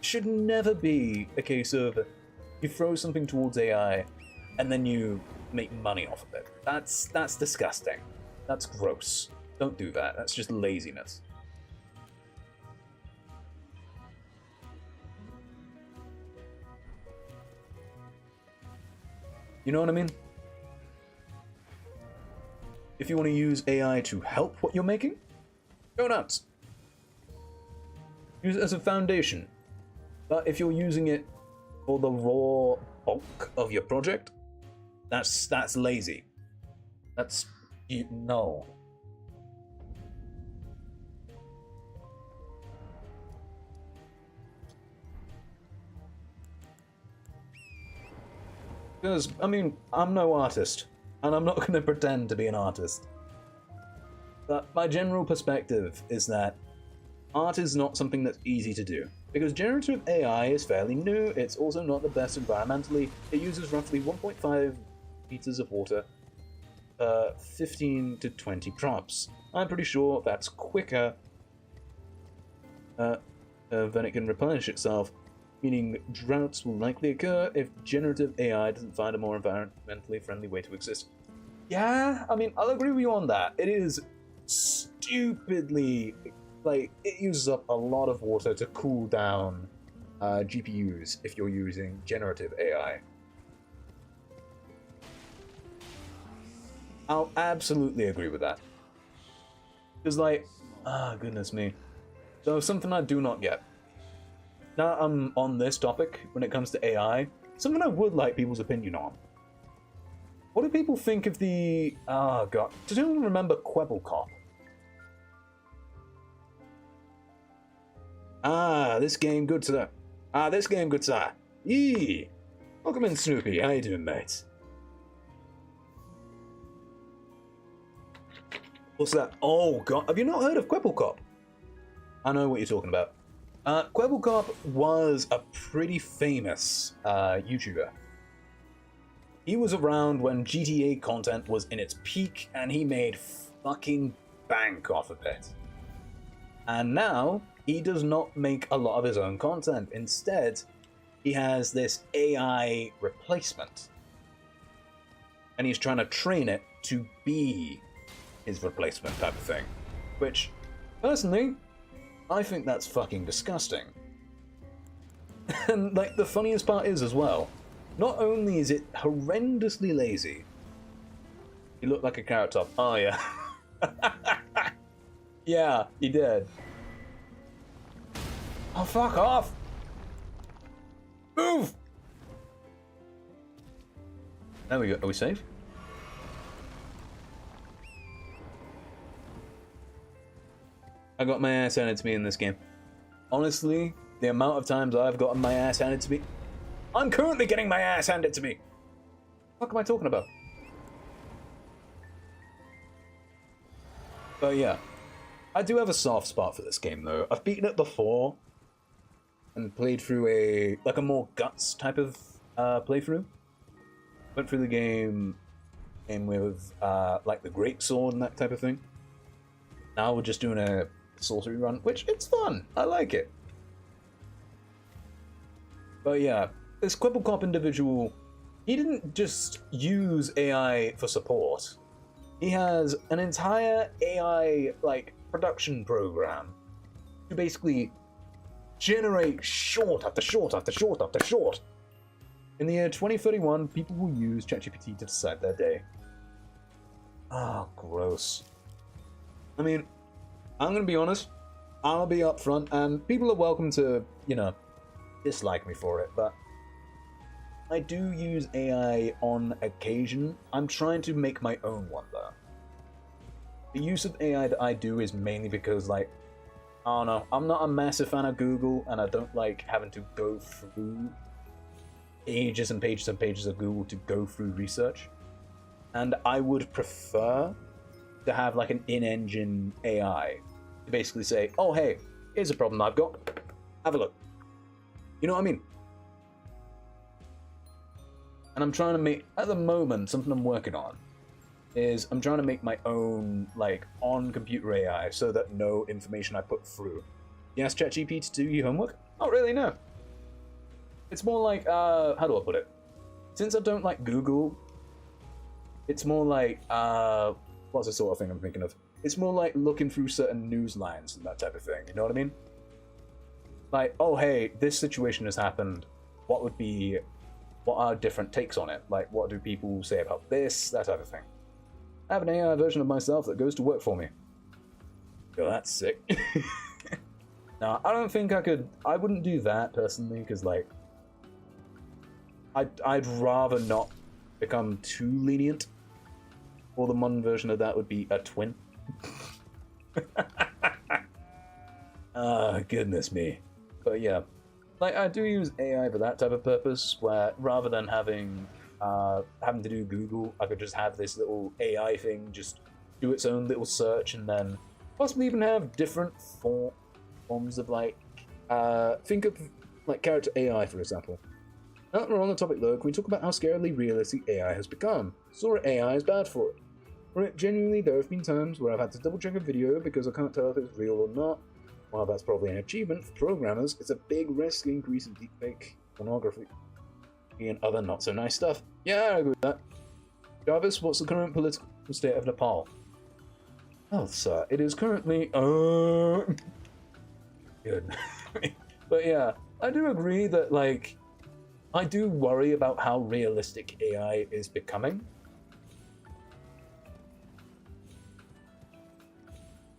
Should never be a case of you throw something towards AI and then you make money off of it. That's disgusting. That's gross. Don't do that. That's just laziness. You know what I mean? If you want to use AI to help what you're making, go nuts. Use it as a foundation. But if you're using it for the raw bulk of your project, that's lazy. No. Because, I mean, I'm no artist, and I'm not going to pretend to be an artist. But my general perspective is that art is not something that's easy to do. Because generative AI is fairly new, it's also not the best environmentally. It uses roughly 1.5 liters of water per 15 to 20 prompts. I'm pretty sure that's quicker than it can replenish itself, meaning droughts will likely occur if generative AI doesn't find a more environmentally friendly way to exist. Yeah, I mean, I'll agree with you on that. It is stupidly, like, it uses up a lot of water to cool down GPUs if you're using generative AI. I'll absolutely agree with that. Because, like, goodness me. So, something I do not get. Now I'm on this topic, when it comes to AI, something I would like people's opinion on. What do people think of the... Oh, God. Does anyone remember Kwebbelkop? This game good, sir. This game good, sir. Yee! Welcome in, Snoopy. How you doing, mate? What's that? Oh god, have you not heard of Kwebbelkop? I know what you're talking about. Kwebbelkop was a pretty famous YouTuber. He was around when GTA content was in its peak, and he made fucking bank off of it. And now, he does not make a lot of his own content. Instead, he has this AI replacement. And he's trying to train it to be his replacement type of thing. Which, personally, I think that's fucking disgusting. And, like, the funniest part is as well, not only is it horrendously lazy, you look like a carrot top. Oh, yeah. Yeah, he did. Oh, fuck off! Move! There we go. Are we safe? I got my ass handed to me in this game. Honestly, the amount of times I've gotten my ass handed to me... I'm currently getting my ass handed to me! What am I talking about? But yeah, I do have a soft spot for this game though. I've beaten it before and played through a more guts type of playthrough. Went through the game with like the great sword and that type of thing. Now we're just doing a sorcery run, which it's fun. I like it. But yeah, this Kwebbelkop individual, he didn't just use AI for support. He has an entire AI like production program to basically generate short after short after short after short. In the year 2031, people will use ChatGPT to decide their day. Ah, oh, gross. I mean, I'm gonna be honest, I'll be upfront, and people are welcome to, you know, dislike me for it, but I do use AI on occasion. I'm trying to make my own one, though. The use of AI that I do is mainly because, like, I don't know, I'm not a massive fan of Google, and I don't like having to go through pages and pages and pages of Google to go through research. And I would prefer to have, like, an in-engine AI to basically say, oh, hey, here's a problem I've got. Have a look. You know what I mean? And I'm trying to make, at the moment, something I'm working on is I'm trying to make my own, like, on-computer AI so that no information I put through. You ask ChatGPT to do your homework? Not really, no. It's more like, how do I put it? Since I don't like Google, it's more like, what's the sort of thing I'm thinking of? It's more like looking through certain news lines and that type of thing, you know what I mean? Like, oh, hey, this situation has happened. What are different takes on it? Like, what do people say about this? That type of thing. I have an AI version of myself that goes to work for me. Yo, that's sick. Now, I don't think I wouldn't do that personally, because, like, I'd rather not become too lenient. Or the modern version of that would be a twin. Ah, goodness me. But yeah, like, I do use AI for that type of purpose, where rather than having to do Google, I could just have this little AI thing just do its own little search, and then possibly even have different forms of, like, think of, like, character AI, for example. Now that we're on the topic though, can we talk about how scarily realistic AI has become? Sora AI is bad for it. For it, genuinely, there have been times where I've had to double check a video because I can't tell if it's real or not. While that's probably an achievement for programmers, it's a big risk increase in deepfake, pornography, and other not so nice stuff. Yeah, I agree with that. Jarvis, what's the current political state of Nepal? Oh, sir, it is currently good. But yeah, I do agree that, like, I do worry about how realistic AI is becoming.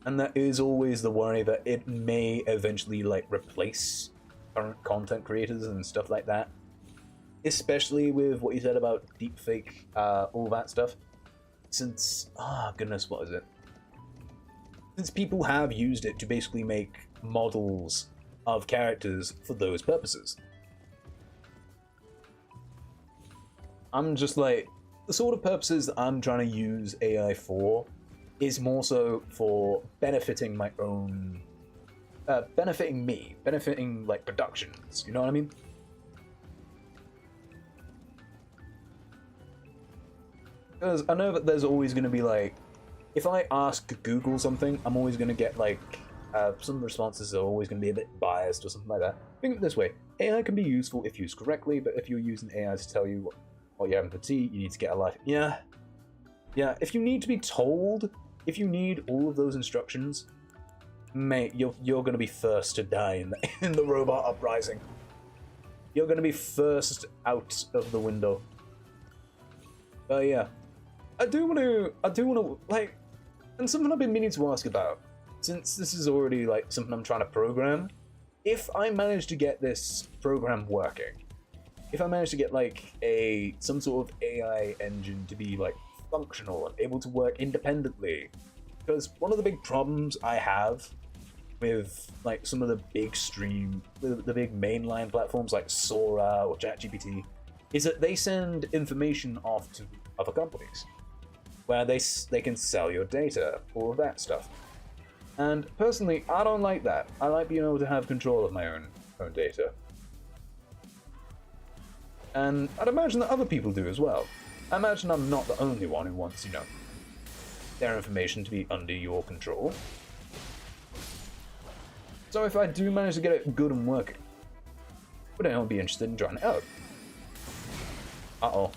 And that is always the worry that it may eventually, like, replace current content creators and stuff like that. Especially with what you said about deepfake, all that stuff. Since, goodness, what is it? Since people have used it to basically make models of characters for those purposes. I'm just like, the sort of purposes that I'm trying to use AI for is more so for benefiting my own, benefiting me, benefiting like productions. You know what I mean? Because I know that there's always going to be like, if I ask Google something, I'm always going to get like, some responses are always going to be a bit biased or something like that. Think of it this way, AI can be useful if used correctly, but if you're using AI to tell you what you're having for tea, you need to get a life. Yeah, if you need to be told, if you need all of those instructions, mate, you're going to be first to die in the robot uprising. You're going to be first out of the window. But yeah. I do want to, like, and something I've been meaning to ask about, since this is already, like, something I'm trying to program, if I manage to get this program working, if I manage to get, like, some sort of AI engine to be, like, functional and able to work independently, because one of the big problems I have with, like, some of the big the big mainline platforms like Sora or ChatGPT, is that they send information off to other companies, where they can sell your data, all of that stuff. And personally, I don't like that. I like being able to have control of my own data. And I'd imagine that other people do as well. I imagine I'm not the only one who wants, you know, their information to be under your control. So if I do manage to get it good and working, would anyone be interested in trying it out? Uh-oh.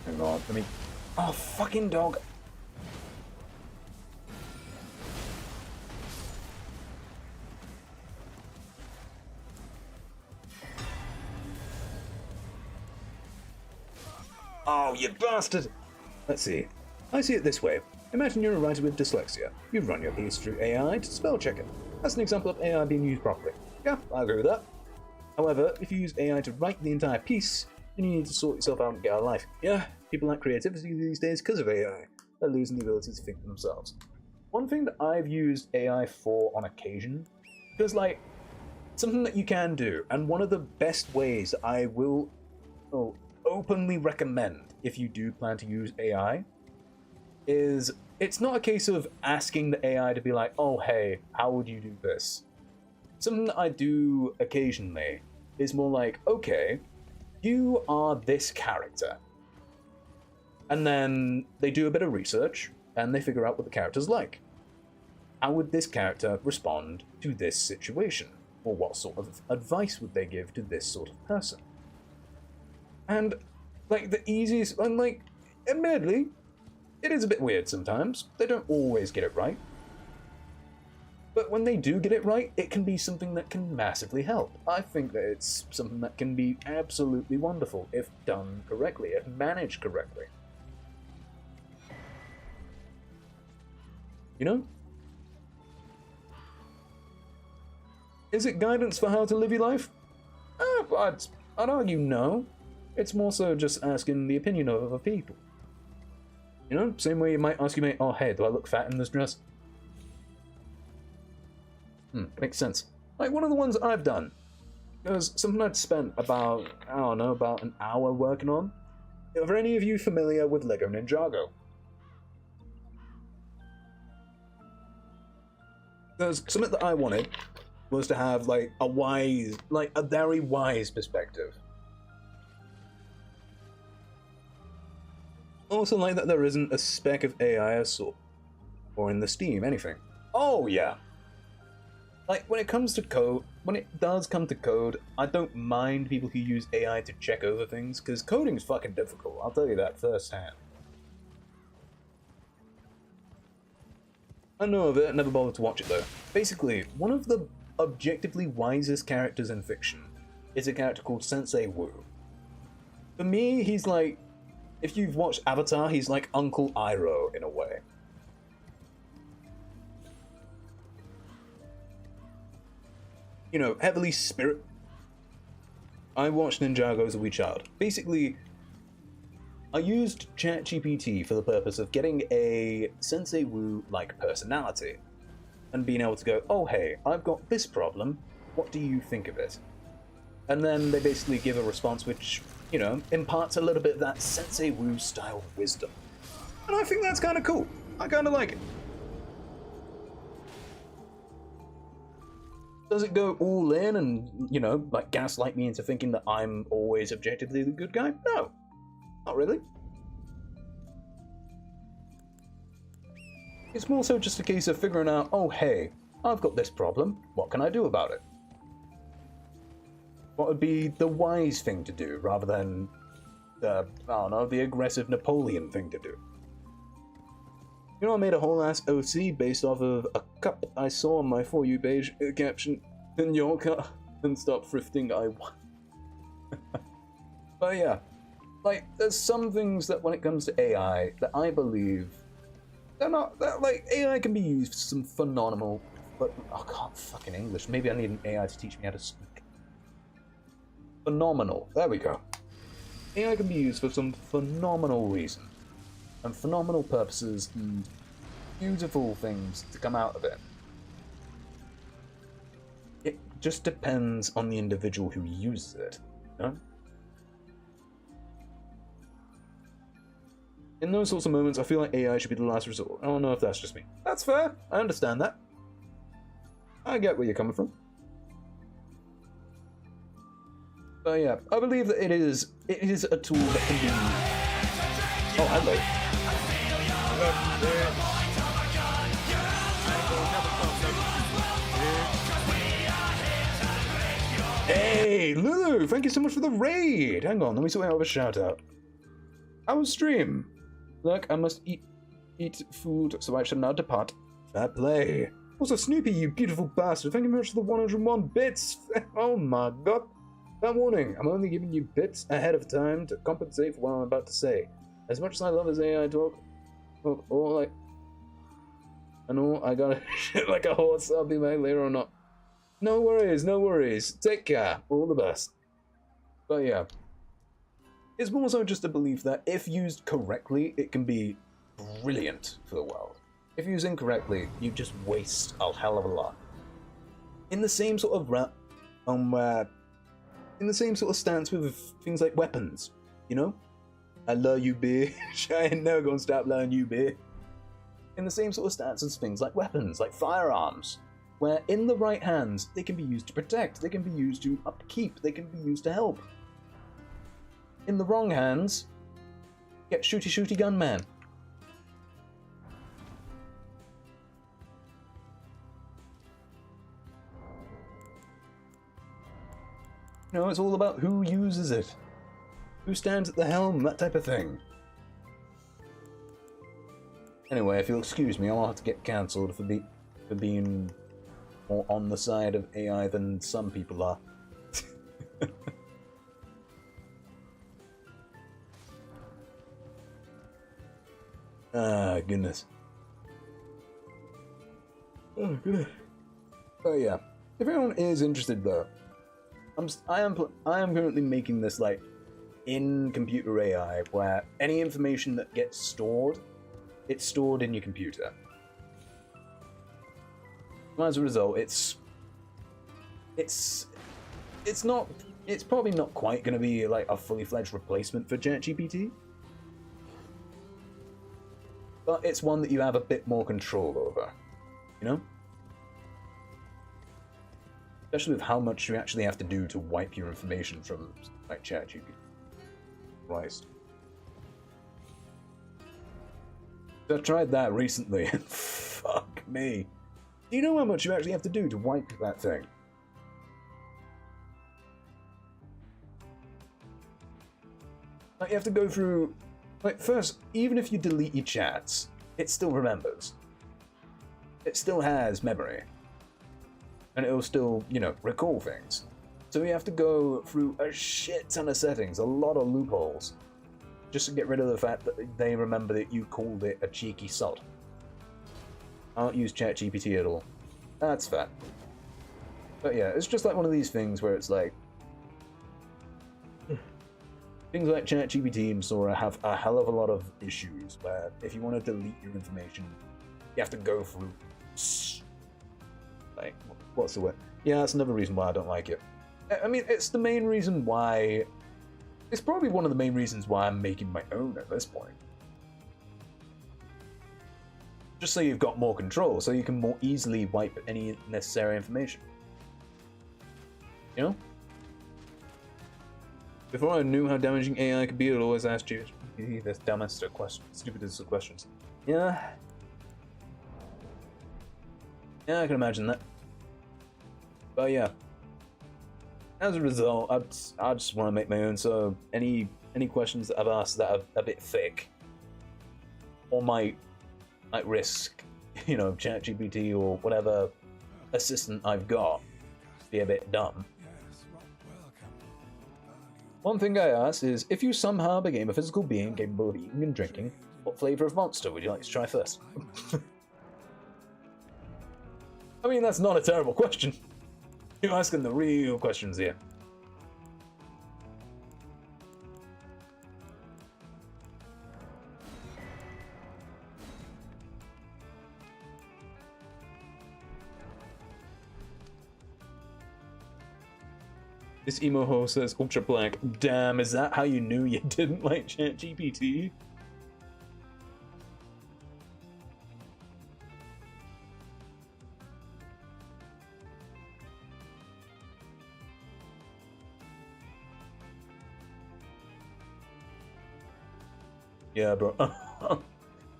Hang on, let me... Oh, fucking dog! Oh, you bastard! Let's see. I see it this way. Imagine you're a writer with dyslexia. You run your piece through AI to spell check it. That's an example of AI being used properly. Yeah, I agree with that. However, if you use AI to write the entire piece, then you need to sort yourself out and get a life. Yeah, people lack creativity these days because of AI. They're losing the ability to think for themselves. One thing that I've used AI for on occasion, because like, something that you can do, and one of the best ways that I will openly recommend if you do plan to use AI, is it's not a case of asking the AI to be like, oh hey, how would you do this? Something that I do occasionally is more like, okay, you are this character. And then they do a bit of research, and they figure out what the character's like. How would this character respond to this situation? Or what sort of advice would they give to this sort of person? And, like, the easiest, and like, admittedly, it is a bit weird sometimes. They don't always get it right. But when they do get it right, it can be something that can massively help. I think that it's something that can be absolutely wonderful if done correctly, if managed correctly. You know? Is it guidance for how to live your life? I'd argue no. It's more so just asking the opinion of other people. You know, same way you might ask your mate, oh hey, do I look fat in this dress? Makes sense. Like one of the ones I've done. It was something I'd spent about, I don't know, about an hour working on. Are any of you familiar with Lego Ninjago? Because something that I wanted was to have like a very wise perspective. Also like that there isn't a speck of AI or sort, or in the Steam, anything. Oh yeah. Like when it comes to code, when it does come to code, I don't mind people who use AI to check over things, because coding is fucking difficult, I'll tell you that firsthand. I know of it, never bothered to watch it though. Basically, one of the objectively wisest characters in fiction is a character called Sensei Wu. For me, he's like, if you've watched Avatar, he's like Uncle Iroh in a way. You know, heavily spirit. I watched Ninjago as a wee child. Basically, I used ChatGPT for the purpose of getting a Sensei Wu-like personality. And being able to go, oh hey, I've got this problem, what do you think of it? And then they basically give a response which, you know, imparts a little bit of that Sensei Wu style wisdom. And I think that's kind of cool. I kind of like it. Does it go all in and, you know, like gaslight me into thinking that I'm always objectively the good guy? No, not really. It's more so just a case of figuring out, oh hey, I've got this problem, what can I do about it? What would be the wise thing to do, rather than the, I don't know, the aggressive Napoleon thing to do? You know, I made a whole ass OC based off of a cup I saw on my For You page, caption, in your cup, and stop thrifting, I want. But yeah, like, there's some things that when it comes to AI, that I believe like, AI can be used for some phenomenal, but I can't fucking English. Maybe I need an AI to teach me how to speak. Phenomenal. There we go. AI can be used for some phenomenal reasons and phenomenal purposes and beautiful things to come out of it. It just depends on the individual who uses it, you know? In those sorts of moments, I feel like AI should be the last resort. I don't know if that's just me. That's fair. I understand that. I get where you're coming from. But yeah, I believe that it is a tool that can be... Oh, hello. Hey, Lulu! Thank you so much for the raid! Hang on, let me sort out a shout out. How was stream? Look, I must eat food, so I shall now depart. Fair play. Also, Snoopy, you beautiful bastard, thank you very much for the 101 bits. Oh my god. That warning, I'm only giving you bits ahead of time to compensate for what I'm about to say. As much as I love his AI talk, I know I gotta shit like a horse, I'll be back later or not. No worries, no worries. Take care. All the best. But yeah. It's more so just a belief that if used correctly, it can be brilliant for the world. If used incorrectly, you just waste a hell of a lot. In the same sort of in the same sort of stance with things like weapons, you know? I love you, bitch. I ain't never gonna stop loving you, bitch. In the same sort of stance as things like weapons, like firearms, where in the right hands, they can be used to protect, they can be used to upkeep, they can be used to help. In the wrong hands, get shooty gun man. You know, it's all about who uses it, who stands at the helm, that type of thing. Anyway, if you'll excuse me, I'll have to get cancelled for being more on the side of AI than some people are. Ah, goodness. Oh, goodness. Oh, yeah. If anyone is interested, though, I am currently making this, like, in computer AI, where any information that gets stored, it's stored in your computer. As a result, it's probably not quite going to be, like, a fully fledged replacement for ChatGPT. But it's one that you have a bit more control over, you know? Especially with how much you actually have to do to wipe your information from, like, ChatGPT. Christ. I tried that recently, and fuck me. Do you know how much you actually have to do to wipe that thing? Like, you have to go through... Like, first, even if you delete your chats, it still remembers. It still has memory. And it'll still, you know, recall things. So you have to go through a shit ton of settings, a lot of loopholes, just to get rid of the fact that they remember that you called it a cheeky sod. I don't use ChatGPT at all. That's fair. But yeah, it's just like one of these things where it's like... things like ChatGPT and Sora have a hell of a lot of issues where if you want to delete your information, you have to go through... like, what's the word? Yeah, that's another reason why I don't like it. I mean, it's the main reason why... It's probably one of the main reasons why I'm making my own at this point. Just so you've got more control, so you can more easily wipe any necessary information. You know? Before I knew how damaging AI could be, I'd always ask you the dumbest of questions, stupidest of questions. Yeah. Yeah, I can imagine that. But yeah. As a result, I just want to make my own, so any questions that I've asked that are a bit thick, or might risk, you know, ChatGPT or whatever assistant I've got be a bit dumb. One thing I ask is, if you somehow became a physical being capable of eating and drinking, what flavor of monster would you like to try first? I mean, that's not a terrible question. You're asking the real questions here. This emo ho says ultra black. Damn, is that how you knew you didn't like ChatGPT? Yeah, bro.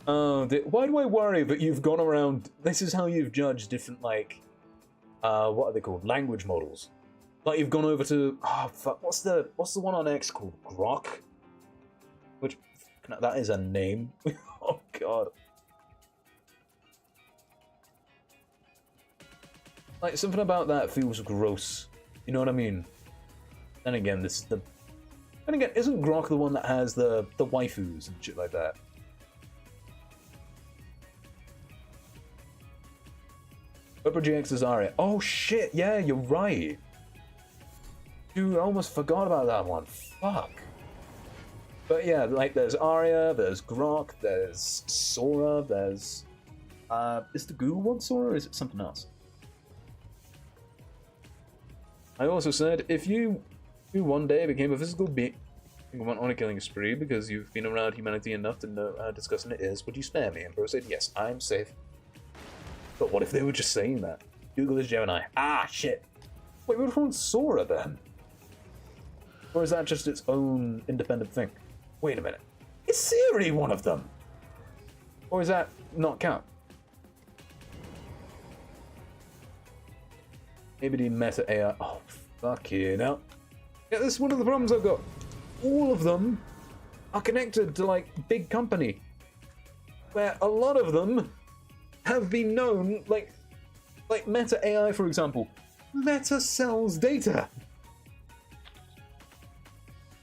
Why do I worry that you've gone around... This is how you've judged different, like... what are they called? Language models. Like, you've gone over to... Oh, fuck. What's the one on X called? Grok? Which... That is a name. Oh, God. Like, something about that feels gross. You know what I mean? Then again, this is the... And again, isn't Grok the one that has the waifus and shit like that? Upper GX is Aria. Oh shit, yeah, you're right. Dude, I almost forgot about that one. Fuck. But yeah, like there's Aria, there's Grok, there's Sora, there's... is the Google one Sora or is it something else? I also said, if you one day became a physical being and went on a killing spree because you've been around humanity enough to know how disgusting it is, would you spare me? And Bro said, yes, I'm safe. But what if they were just saying that? Google is Gemini. Ah, shit. Wait, which one's Sora then? Or is that just its own independent thing? Wait a minute. Is Siri one of them? Or is that not count? Maybe the meta AI. Oh, fuck you now. Yeah, this is one of the problems I've got. All of them are connected to, like, big company. Where a lot of them have been known, like Meta AI, for example. Meta sells data.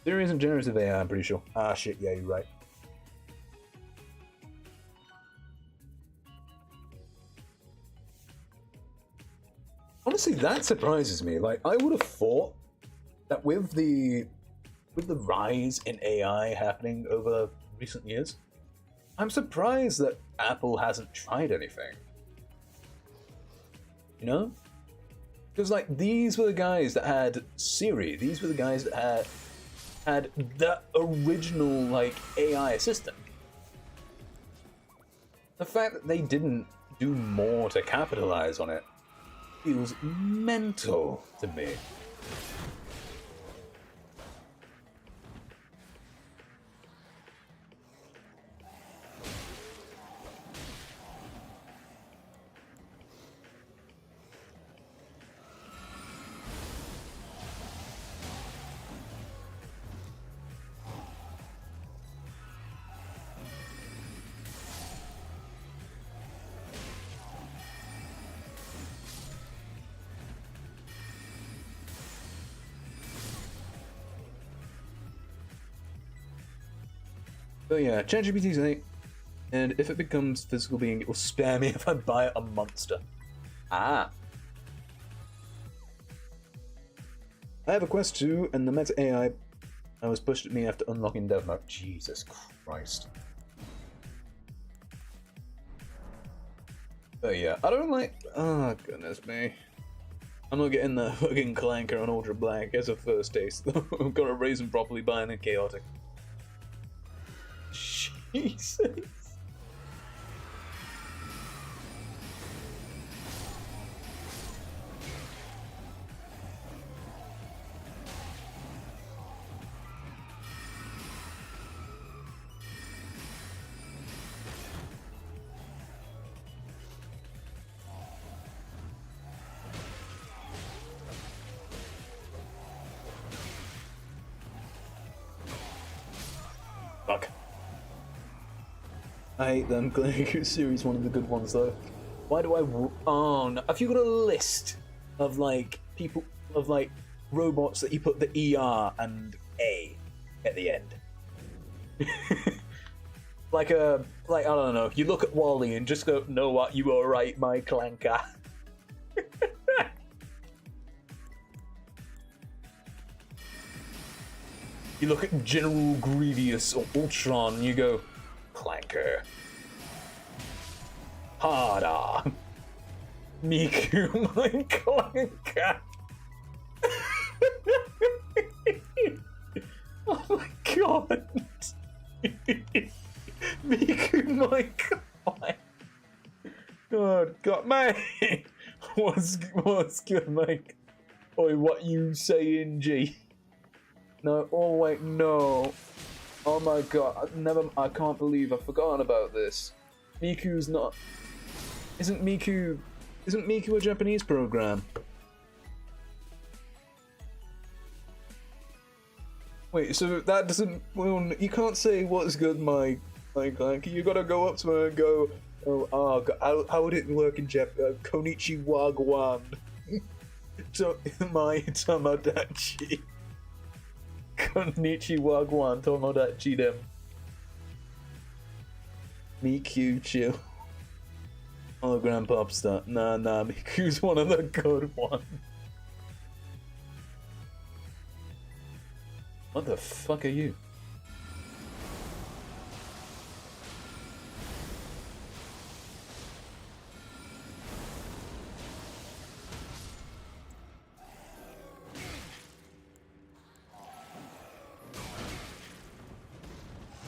There isn't generative AI, I'm pretty sure. Ah, shit, yeah, you're right. Honestly, that surprises me. Like, I would have thought that with the rise in AI happening over recent years, I'm surprised that Apple hasn't tried anything. You know? Because, like, these were the guys that had Siri. These were the guys that had the original, like, AI assistant. The fact that they didn't do more to capitalize on it feels mental to me. But yeah, ChatGPT's 8. And if it becomes physical being, it will spare me if I buy a monster. Ah. I have a quest 2, and the meta AI was pushed at me after unlocking dev mode. Jesus Christ. But yeah, I don't like. Oh, goodness me. I'm not getting the fucking clanker on Ultra Black as a first taste, though. I've got to raise them properly buying a chaotic. Jesus. Fuck. I hate them. Glencoe series, one of the good ones though. Why do I? Oh no! Have you got a list of like people of like robots that you put the ER and A at the end? like I don't know. You look at Wally and just go, "Know what? You are right, my clanker." You look at General Grievous or Ultron, you go, clanker. Harder. Miku, my clanker. Oh my god. Miku, my clanker. God, mate. What's good, mate? Oi, what you saying, G? No, oh wait, no. Oh my god, I can't believe I've forgotten about this. Miku's not... Isn't Miku a Japanese program? Wait, so that doesn't... Well, you can't say what's good, my clanky. You gotta go up to her and go, how would it work in Japan? Konichi wagwan. My Tomodachi. Konnichi wagwan tomodachi dem. Miku chill. Hologram pop star. Nah, Miku's one of the good ones. What the fuck are you?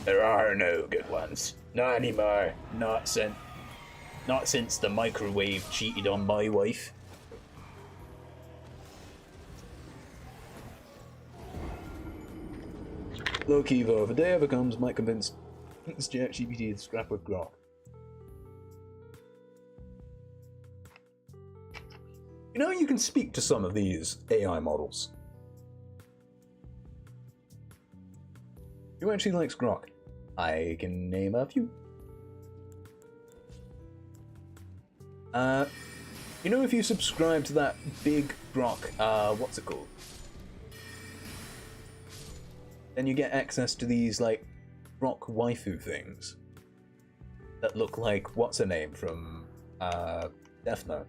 There are no good ones. Not anymore. Not since the microwave cheated on my wife. Low key though, if a day ever comes, might convince ChatGPT to scrap with Grok. You know, you can speak to some of these AI models. Who actually likes Grok? I can name a few. You know, if you subscribe to that big Grok, what's it called? Then you get access to these, like, Grok waifu things that look like, what's her name from, Death Note.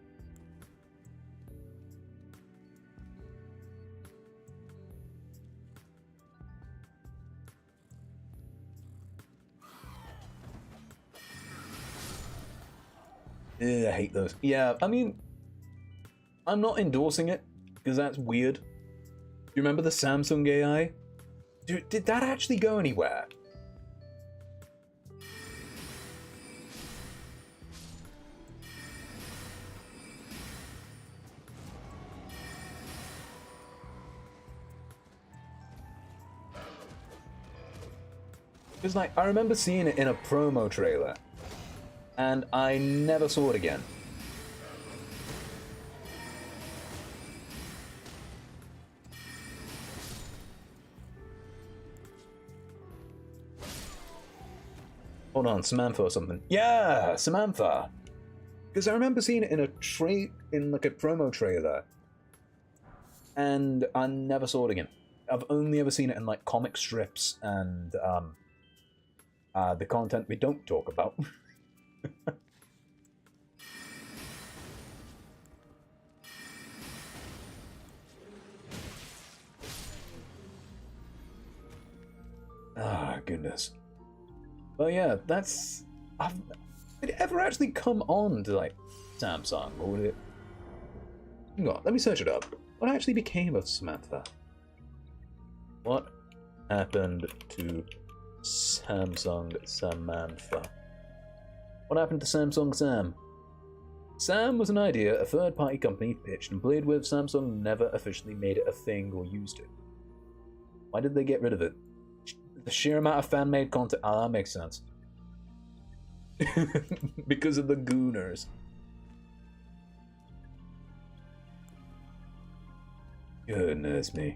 Ugh, I hate those. Yeah, I mean, I'm not endorsing it, because that's weird. Do you remember the Samsung AI? Dude, did that actually go anywhere? Because, like, I remember seeing it in a promo trailer. And I never saw it again. Hold on, Samantha or something. Yeah, Samantha. Because I remember seeing it in like a promo trailer, and I never saw it again. I've only ever seen it in like comic strips and The content we don't talk about. Ah, goodness. But yeah, that's... did it ever actually come on to, like, Samsung, or would it... Hang on, let me search it up. What actually became of Samantha? What happened to Samsung Samantha? What happened to Samsung Sam? Sam was an idea a third-party company pitched and played with. Samsung never officially made it a thing or used it. Why did they get rid of it? The sheer amount of fan-made content. Ah, that makes sense. Because of the Gooners. Goodness me.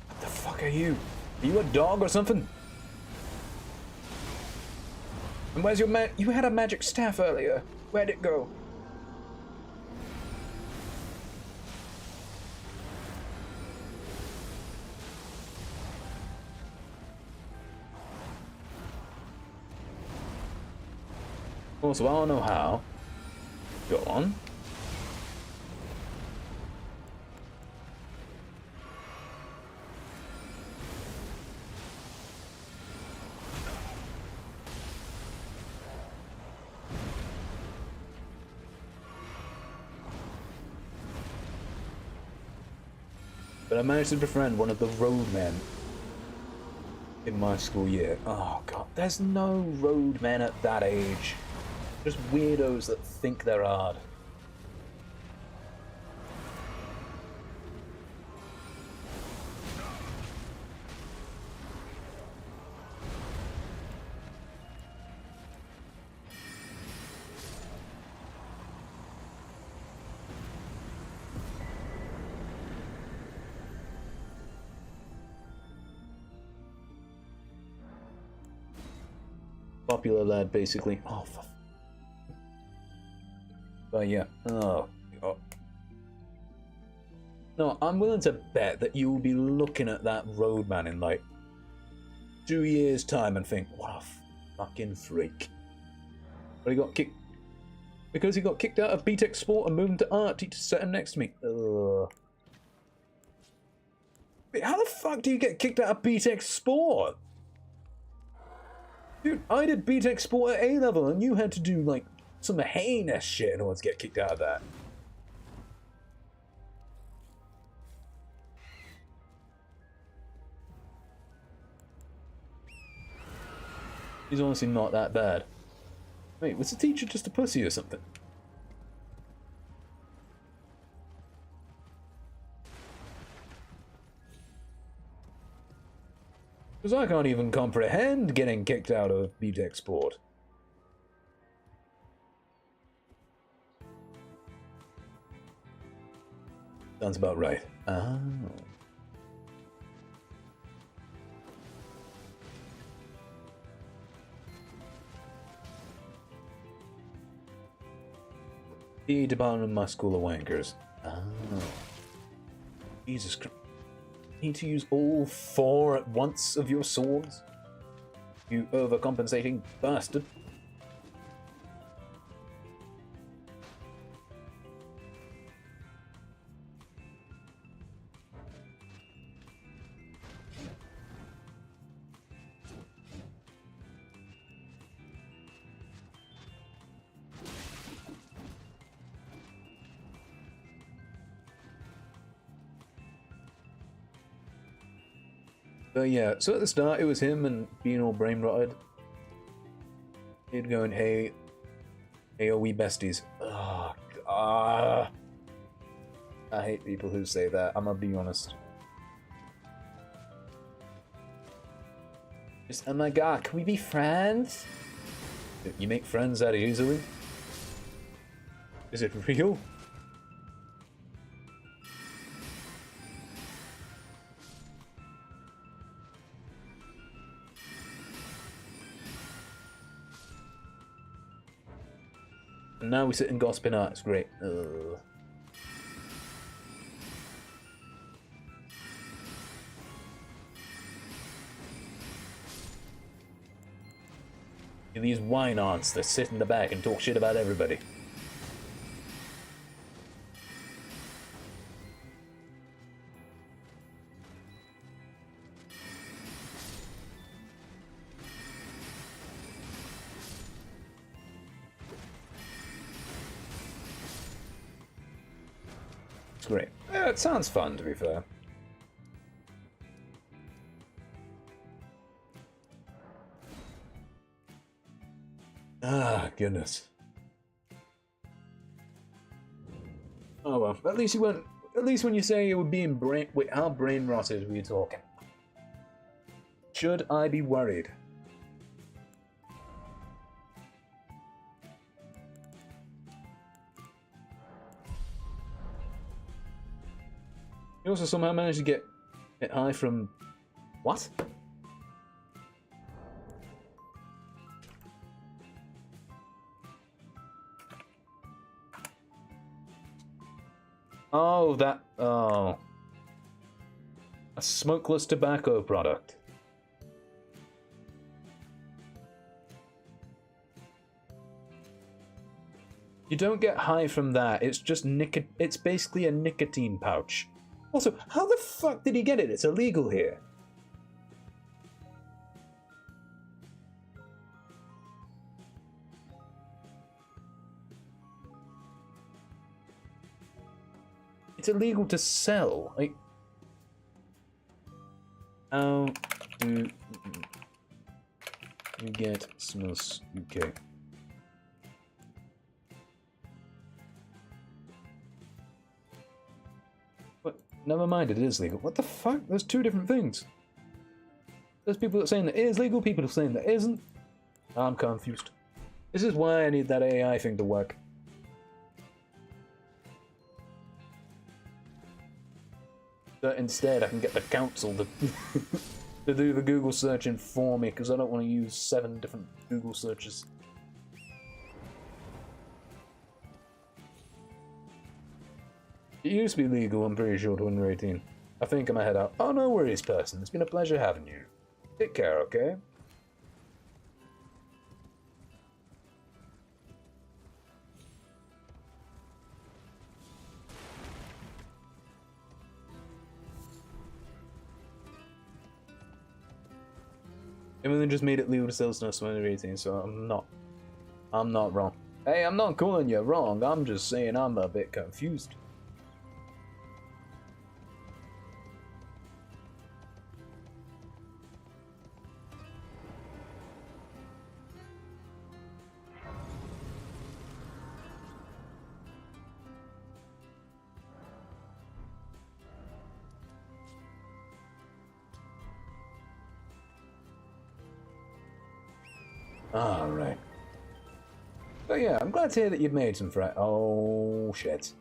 What the fuck are you? Are you a dog or something? And where's your you had a magic staff earlier. Where'd it go? Also, I don't know how. Go on. But I managed to befriend one of the roadmen in my school year. Oh god, there's no roadmen at that age. Just weirdos that think they're hard. Popular lad, basically. Oh, for but yeah. Oh, God. No, I'm willing to bet that you will be looking at that roadman in like 2 years' time and think, what a fucking freak. But he got kicked because he got kicked out of BTEC Sport and moved into art. Teacher sat him next to me. Ugh. Wait, how the fuck do you get kicked out of BTEC Sport? Dude, I did BTEC Sport at A-level and you had to do like some heinous shit in order to get kicked out of that. He's honestly not that bad. Wait, was the teacher just a pussy or something? Because I can't even comprehend getting kicked out of BTEC Sport. Sounds about right. Oh. The department of my school of wankers. Oh. Jesus Christ. Need to use all 4 at once of your swords? You overcompensating bastard. But yeah, so at the start it was him and being all brain rotted. He'd go and hey, are we besties? Ugh, I hate people who say that, I'm gonna be honest. Just, oh my god, can we be friends? You make friends that easily? Is it real? And now we sit and gossip in art. It's great. Ugh. These wine aunts that sit in the back and talk shit about everybody. It's great. Yeah, it sounds fun, to be fair. Ah, goodness. Oh well, at least you weren't. At least when you say you were being brain. Wait, how brain rotted were you talking? Should I be worried? You also somehow managed to get it high from. What? Oh, that. Oh. A smokeless tobacco product. You don't get high from that. It's just it's basically a nicotine pouch. Also, how the fuck did he get it? It's illegal here. It's illegal to sell. Like, how do you get Smiths UK? What? Never mind, it is legal. What the fuck? There's two different things. There's people that are saying that it is legal, people are saying that it isn't. I'm confused. This is why I need that AI thing to work. But instead, I can get the council to, to do the Google searching for me, because I don't want to use 7 different Google searches. It used to be legal, I'm pretty sure, to under 18. I think I'm head out. Oh, no worries, person. It's been a pleasure having you. Take care, okay? Everyone just made it legal to sell snuff when they're 18, so I'm not wrong. Hey, I'm not calling you wrong, I'm just saying I'm a bit confused. Alright. But yeah, I'm glad to hear that you've made some friends. Oh, shit.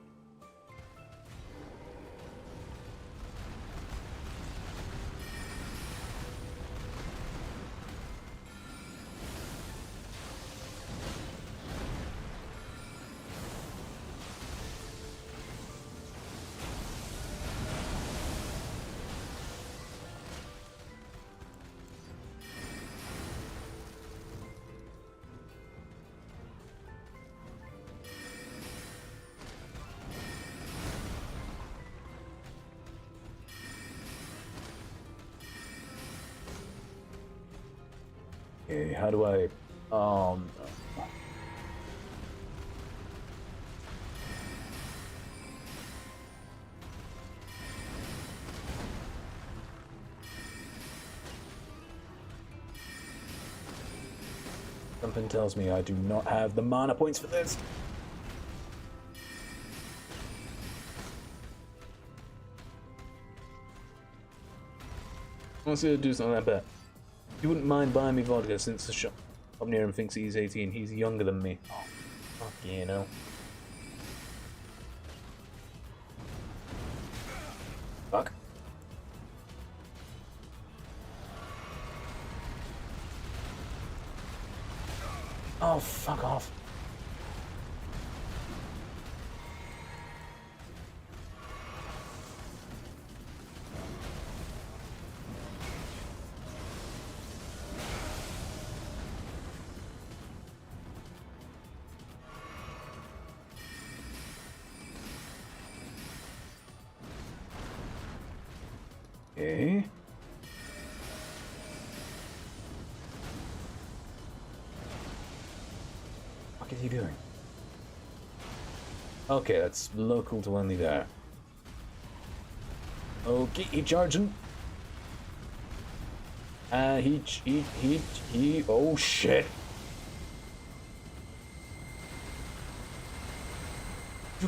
Okay, how do I... Something tells me I do not have the mana points for this. Let's do something like that. You wouldn't mind buying me vodka since the shop. Up near him thinks he's 18. He's younger than me. Oh, fuck you know. Fuck. Oh, fuck off. Okay. What is he doing? Okay, that's local to only there. Okay, he charging. He, oh shit.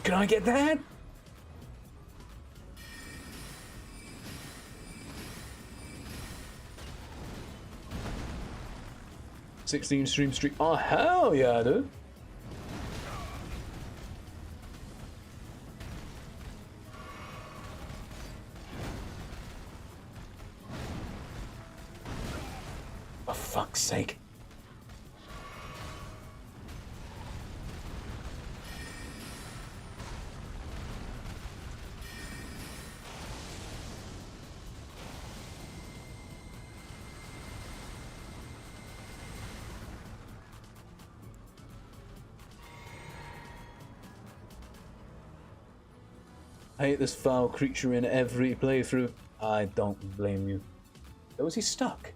Can I get that? $16 stream streak. Oh, hell yeah, dude. For fuck's sake. I hate this foul creature in every playthrough. I don't blame you. Oh, is he stuck?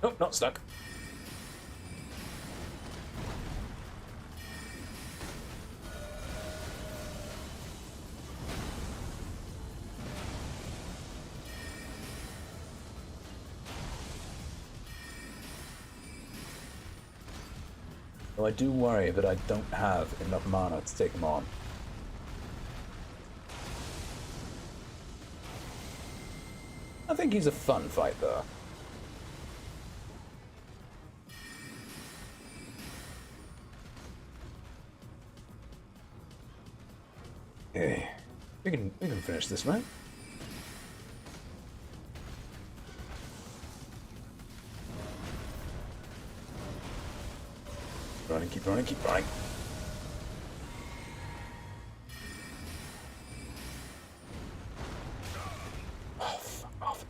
Nope, not stuck. Though I do worry that I don't have enough mana to take him on. I think he's a fun fight though. Okay, we can finish this, right? Keep running, keep running. Oh, fuck off.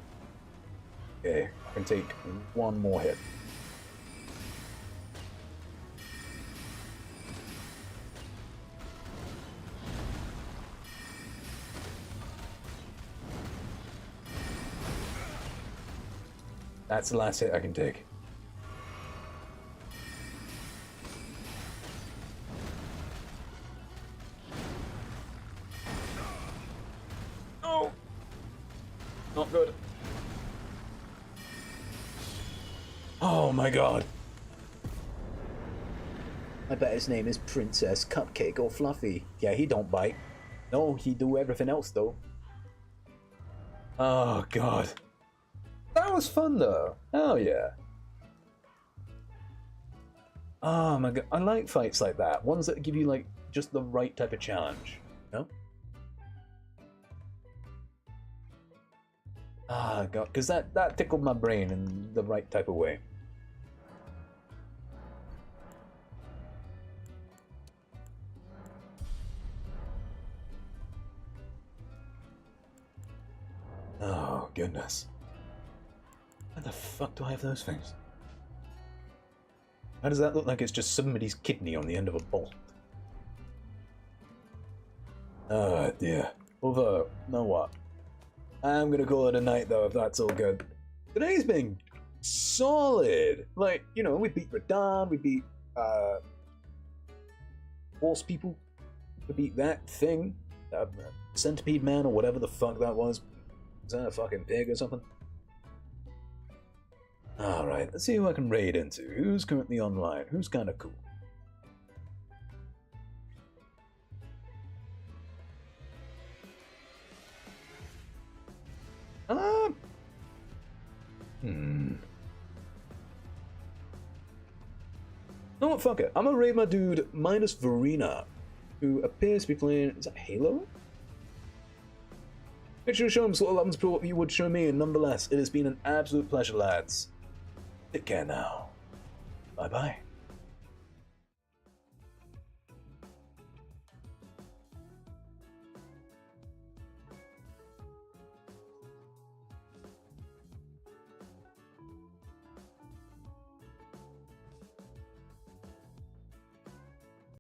Okay, I can take one more hit. That's the last hit I can take. Oh! Not good. Oh my god. I bet his name is Princess Cupcake or Fluffy. Yeah, he don't bite. No, he do everything else though. Oh god. That was fun though. Hell yeah. Oh my god. I like fights like that. Ones that give you like just the right type of challenge. No? Ah god, because that tickled my brain in the right type of way. Oh goodness. How the fuck do I have those things? How does that look like it's just somebody's kidney on the end of a bolt? Oh dear. Although, you know what? I'm gonna call it a night though, if that's all good. Today's been solid! Like, you know, we beat Radahn, we beat, horse people. We beat that thing. Centipede Man or whatever the fuck that was. Is that a fucking pig or something? Alright, let's see who I can raid into. Who's currently online? Who's kinda cool? No, fuck it. I'm gonna rate my dude minus Verena, who appears to be playing. Is that Halo? Make sure to show him sort of happens pro what you would show me, and nonetheless, it has been an absolute pleasure, lads. Take care now. Bye bye.